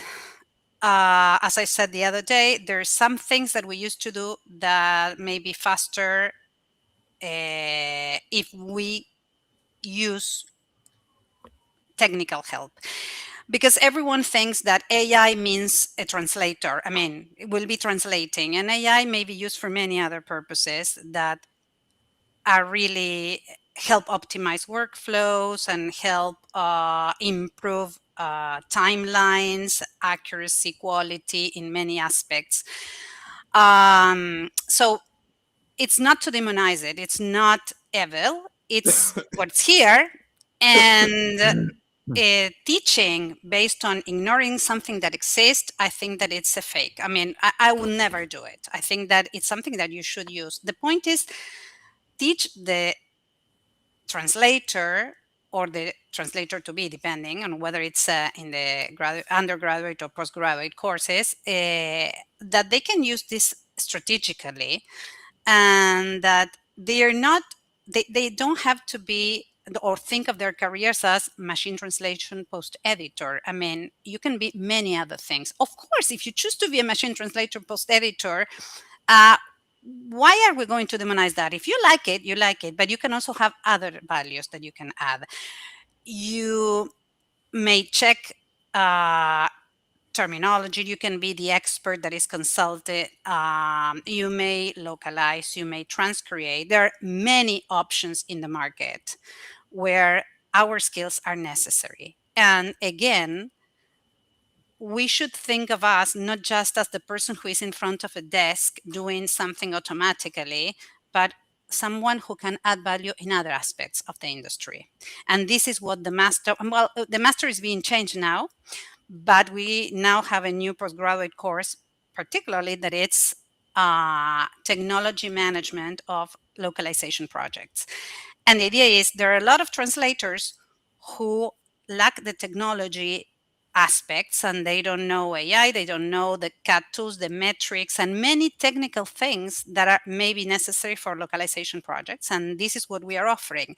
As I said the other day, there's some things that we used to do that may be faster if we use technical help. Because everyone thinks that AI means a translator. I mean, it will be translating, and AI may be used for many other purposes that are really help optimize workflows and help improve timelines, accuracy, quality in many aspects. So it's not to demonize it. It's not evil. It's what's here. And teaching based on ignoring something that exists, I think that it's a fake. I mean, I will never do it. I think that it's something that you should use. The point is, teach the translator or the translator to be, depending on whether it's in the undergraduate or postgraduate courses, that they can use this strategically, and that they are not, they don't have to be or think of their careers as machine translation post editor. I mean, you can be many other things. Of course, if you choose to be a machine translator post editor, uh, why are we going to demonize that? If you like it, you like it, but you can also have other values that you can add. You may check uh, terminology. You can be the expert that is consulted. You may localize, you may transcreate. There are many options in the market where our skills are necessary. And again, we should think of us not just as the person who is in front of a desk doing something automatically, but someone who can add value in other aspects of the industry. And this is what the master, well, the master is being changed now, but we now have a new postgraduate course, particularly that it's technology management of localization projects. And the idea is there are a lot of translators who lack the technology aspects, and they don't know AI, they don't know the CAD tools, the metrics, and many technical things that are maybe necessary for localization projects. And this is what we are offering.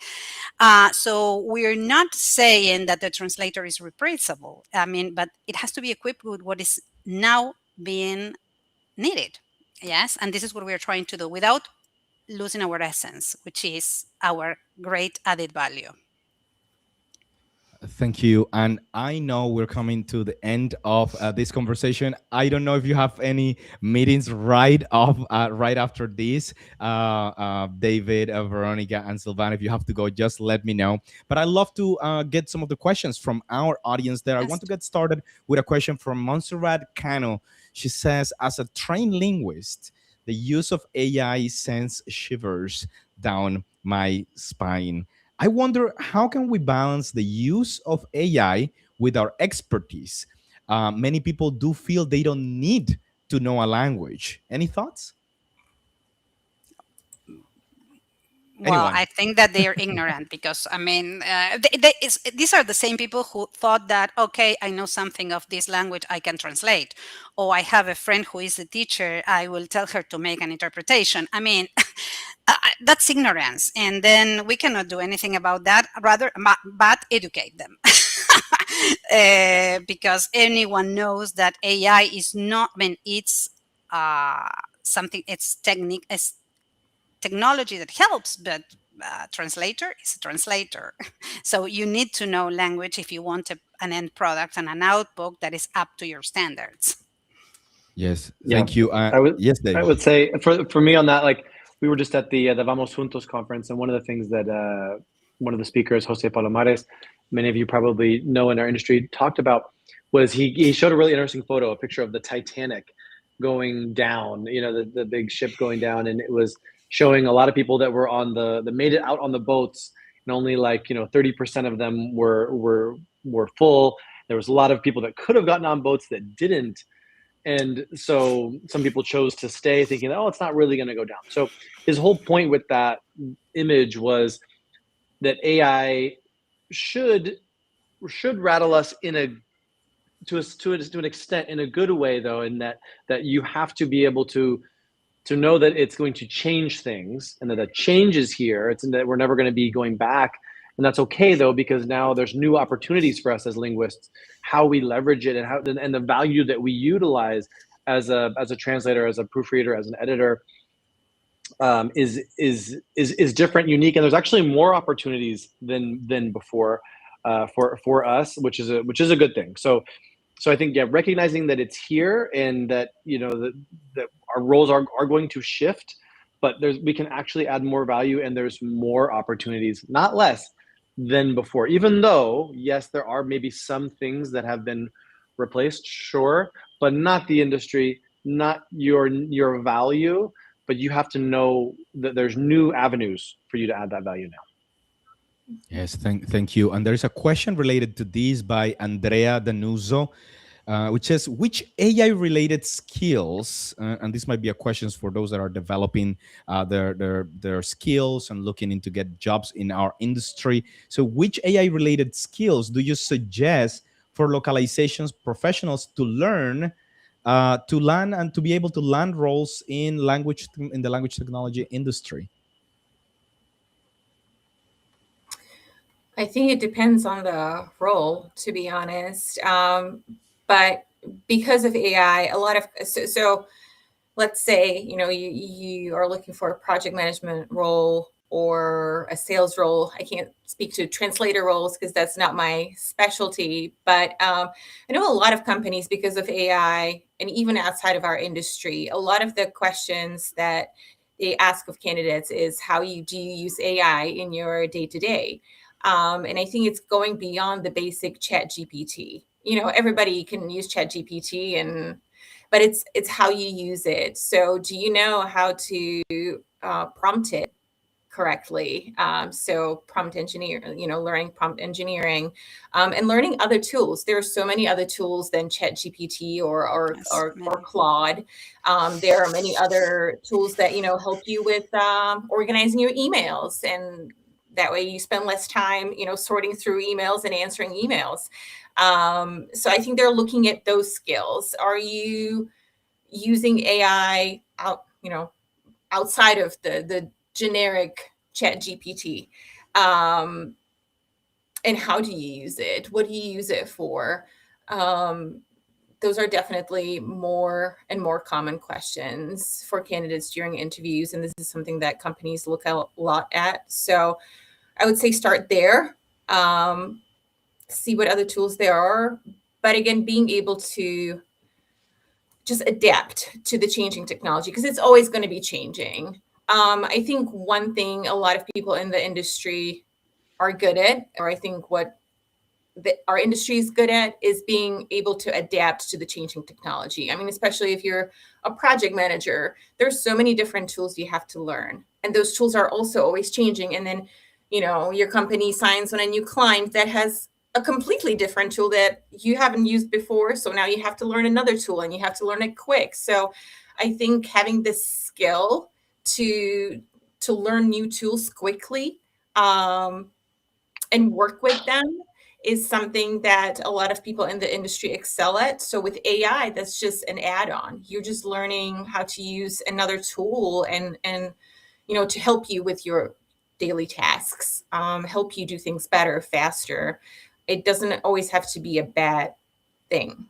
So we're not saying that the translator is replaceable. I mean, but it has to be equipped with what is now being needed. Yes, and this is what we are trying to do without losing our essence, which is our great added value. Thank you. And I know we're coming to the end of this conversation. I don't know if you have any meetings right after this, David, Veronica, and Silvana. If you have to go, just let me know. But I love to get some of the questions from our audience there. I want to get started with a question from Montserrat Cano. She says, as a trained linguist, the use of AI sends shivers down my spine. I wonder, how can we balance the use of AI with our expertise? Many people do feel they don't need to know a language. Any thoughts? Well, Anyone? I think that they are ignorant because, I mean, these are the same people who thought that, okay, I know something of this language, I can translate. Or I have a friend who is a teacher, I will tell her to make an interpretation. I mean, that's ignorance. And then we cannot do anything about that, rather, but educate them. Because anyone knows that AI is not, I mean, it's something, it's technique, it's technology that helps, but translator is a translator. So you need to know language if you want an end product and an output that is up to your standards. Yes, Yeah, thank you. Yes, Dave. I would say for me on that, like we were just at the Vamos Juntos conference, and one of the things that one of the speakers, Jose Palomares, many of you probably know in our industry, talked about was he showed a really interesting photo, a picture of the Titanic going down, you know, the big ship going down, and it was showing a lot of people that were on that made it out on the boats, and only like 30% of them were full. There was a lot of people that could have gotten on boats that didn't. And so some people chose to stay thinking, oh, it's not really going to go down. So his whole point with that image was that AI should rattle us to an extent in a good way, though, in that you have to be able to know that it's going to change things and that the change is here. It's that we're never going to be going back. And that's okay, though, because now there's new opportunities for us as linguists, how we leverage it and the value that we utilize as a translator, as a proofreader, as an editor, is different, unique, and there's actually more opportunities than before for us, which is a good thing. So I think, yeah, recognizing that it's here and that that our roles are going to shift, but we can actually add more value and there's more opportunities, not less, than before. Even though, yes, there are maybe some things that have been replaced, sure, but not the industry, not your value, but you have to know that there's new avenues for you to add that value now. Yes, thank you. And there's a question related to this by Andrea Danuso, which says, which AI-related skills, and this might be a question for those that are developing their skills and looking into get jobs in our industry. So which AI-related skills do you suggest for localizations professionals to learn, to land and to be able to land roles in the language technology industry? I think it depends on the role, to be honest. But because of AI, a lot of so let's say you are looking for a project management role or a sales role. I can't speak to translator roles because that's not my specialty. But I know a lot of companies, because of AI, and even outside of our industry, a lot of the questions that they ask of candidates is do you use AI in your day-to-day? And I think it's going beyond the basic Chat GPT. Everybody can use Chat GPT, but it's how you use it. So do you know how to prompt it correctly. So prompt engineer, learning prompt engineering, and learning other tools. There are so many other tools than ChatGPT or Yes, many. Claude. There are many other tools that help you with organizing your emails, and that way you spend less time sorting through emails and answering emails. So I think they're looking at those skills. Are you using AI outside of the generic ChatGPT? And how do you use it? What do you use it for? Those are definitely more and more common questions for candidates during interviews. And this is something that companies look a lot at. So I would say start there, see what other tools there are. But again, being able to just adapt to the changing technology, because it's always going to be changing. I think one thing a lot of people in the industry are good at, or I think what our industry is good at, is being able to adapt to the changing technology. I mean, especially if you're a project manager, there's so many different tools you have to learn. And those tools are also always changing. And then, your company signs on a new client that has a completely different tool that you haven't used before. So now you have to learn another tool, and you have to learn it quick. So I think having this skill to learn new tools quickly, and work with them, is something that a lot of people in the industry excel at. So with AI, that's just an add-on. You're just learning how to use another tool and to help you with your daily tasks, help you do things better, faster. It doesn't always have to be a bad thing.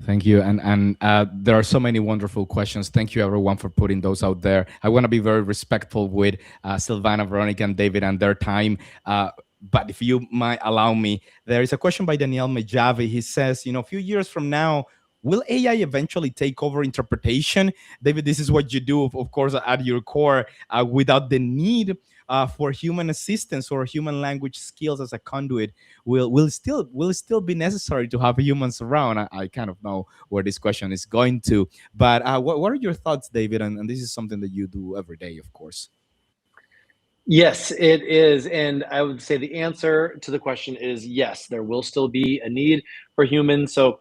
Thank you. And there are so many wonderful questions. Thank you, everyone, for putting those out there. I want to be very respectful with Silvana, Veronica, and David and their time. But if you might allow me, there is a question by Daniel Mejavi. He says, a few years from now, will AI eventually take over interpretation? David, this is what you do, of course, at your core, without the need for human assistance or human language skills as a conduit. Will still be necessary to have humans around? I kind of know where this question is going to, but what are your thoughts, David? And this is something that you do every day, of course. Yes, it is. And I would say the answer to the question is yes, there will still be a need for humans. So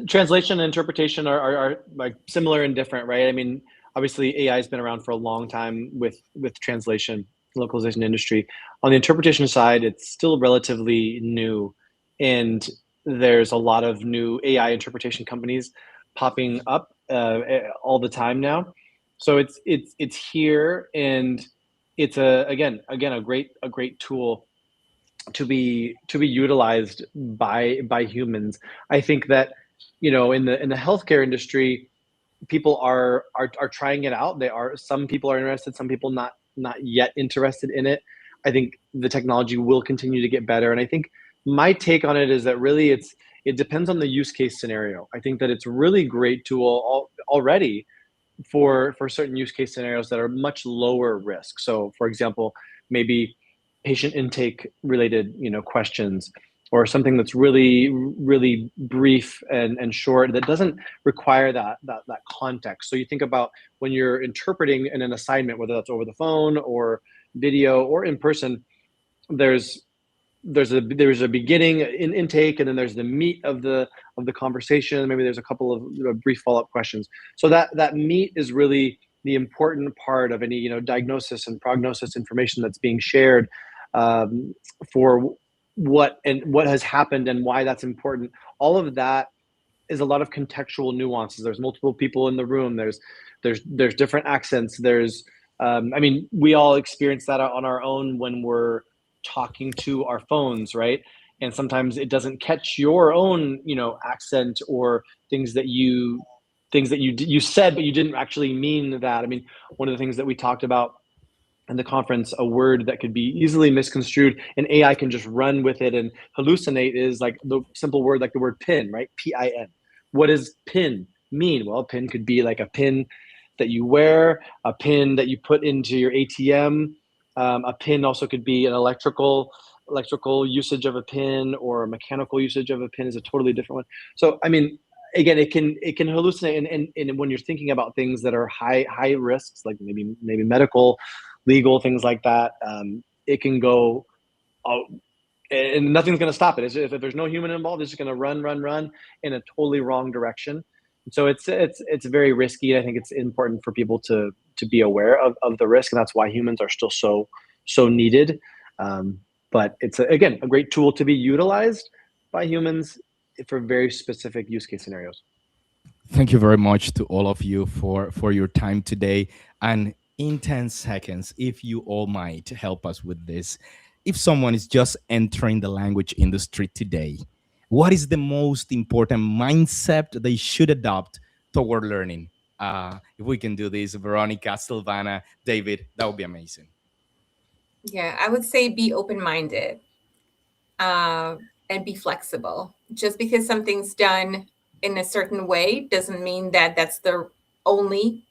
translation and interpretation are like similar and different, right? I mean, obviously AI has been around for a long time with translation, localization industry. On the interpretation side, it's still relatively new, and there's a lot of new AI interpretation companies popping up all the time now. So it's here, and it's again a great tool to be utilized by humans. I think that in the healthcare industry, people are trying it out. Some people are interested, some people not yet interested in it. I think the technology will continue to get better, and I think my take on it is that really it depends on the use case scenario. I think that it's a really great tool already for certain use case scenarios that are much lower risk. So for example, maybe patient intake related questions, or something that's really brief and short, that doesn't require that context. So you think about when you're interpreting in an assignment, whether that's over the phone or video or in person, there's a beginning in intake, and then there's the meat of the conversation. Maybe there's a couple of brief follow-up questions. So that meat is really the important part of any diagnosis and prognosis information that's being shared, for what has happened and why that's important. All of that is a lot of contextual nuances. There's multiple people in the room. There's different accents. There's I mean, we all experience that on our own when we're talking to our phones, right? And sometimes it doesn't catch your own accent, or things that you said but you didn't actually mean that. I mean, one of the things that we talked about in the conference, a word that could be easily misconstrued and AI can just run with it and hallucinate, is like the simple word, like the word pin, right? PIN. What does pin mean? Well, pin could be like a pin that you wear, a pin that you put into your ATM. A pin also could be an electrical usage of a pin, or a mechanical usage of a pin is a totally different one. So, I mean, again, it can hallucinate, and when you're thinking about things that are high risks, like maybe medical, legal, things like that, it can go, oh, and nothing's going to stop it. If there's no human involved, it's just going to run in a totally wrong direction. So it's very risky. I think it's important for people to be aware of the risk, and that's why humans are still so needed. But it's again a great tool to be utilized by humans for very specific use case scenarios. Thank you very much to all of you for your time today. And in 10 seconds, if you all might help us with this, if someone is just entering the language industry today, what is the most important mindset they should adopt toward learning? If we can do this, Veronica, Silvana, David, that would be amazing. Yeah, I would say be open-minded and be flexible. Just because something's done in a certain way doesn't mean that that's the only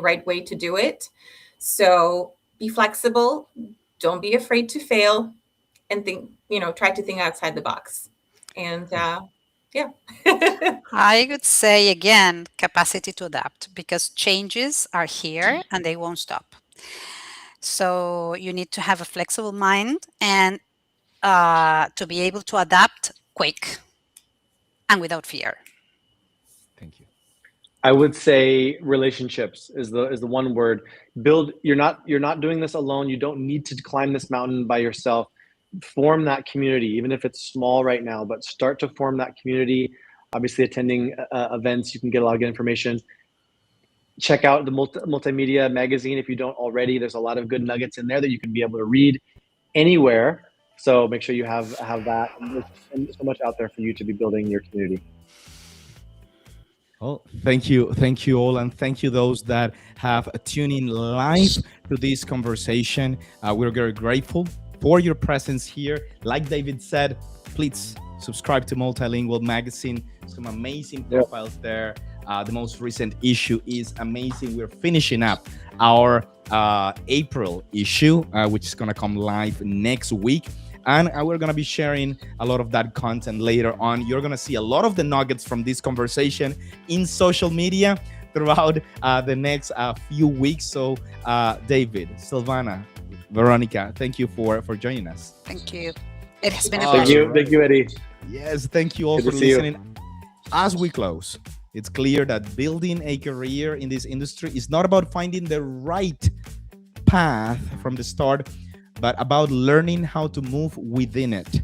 right way to do it. So be flexible. Don't be afraid to fail, and try to think outside the box. And yeah. I would say again, capacity to adapt, because changes are here and they won't stop. So you need to have a flexible mind and to be able to adapt quick and without fear. Thank you. I would say relationships is the one word. Build. You're not doing this alone. You don't need to climb this mountain by yourself. Form that community, even if it's small right now, but start to form that community. Obviously, attending events, you can get a lot of good information. Check out the multimedia magazine if you don't already. There's a lot of good nuggets in there that you can be able to read anywhere. So make sure you have that. There's so much out there for you to be building your community. Well, thank you all, and thank you those that have tuned in live to this conversation. We're very grateful for your presence here. Like David said, please subscribe to Multilingual Magazine. Some amazing profiles there. The most recent issue is amazing. We're finishing up our April issue, which is going to come live next week. And we're going to be sharing a lot of that content later on. You're going to see a lot of the nuggets from this conversation in social media throughout the next few weeks. So David, Silvana, Veronica, thank you for joining us. Thank you. It has been a Thank pleasure. you. Thank you, Eddie. Yes, thank you all Good for to see you. listening. As we close, it's clear that building a career in this industry is not about finding the right path from the start, but about learning how to move within it.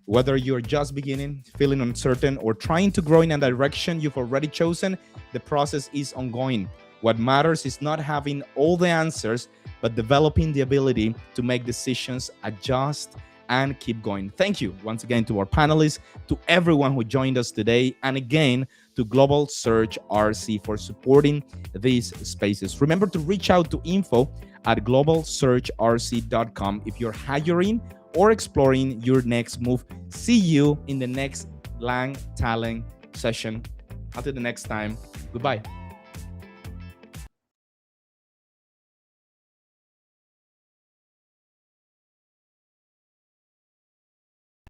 Whether you're just beginning, feeling uncertain, or trying to grow in a direction you've already chosen, the process is ongoing. What matters is not having all the answers, but developing the ability to make decisions, adjust, and keep going. Thank you once again to our panelists, to everyone who joined us today, and again to Global Search RC for supporting these spaces. Remember to reach out to info@globalsearchrc.com if you're hiring or exploring your next move. See you in the next LangTalent session. Until the next time, goodbye.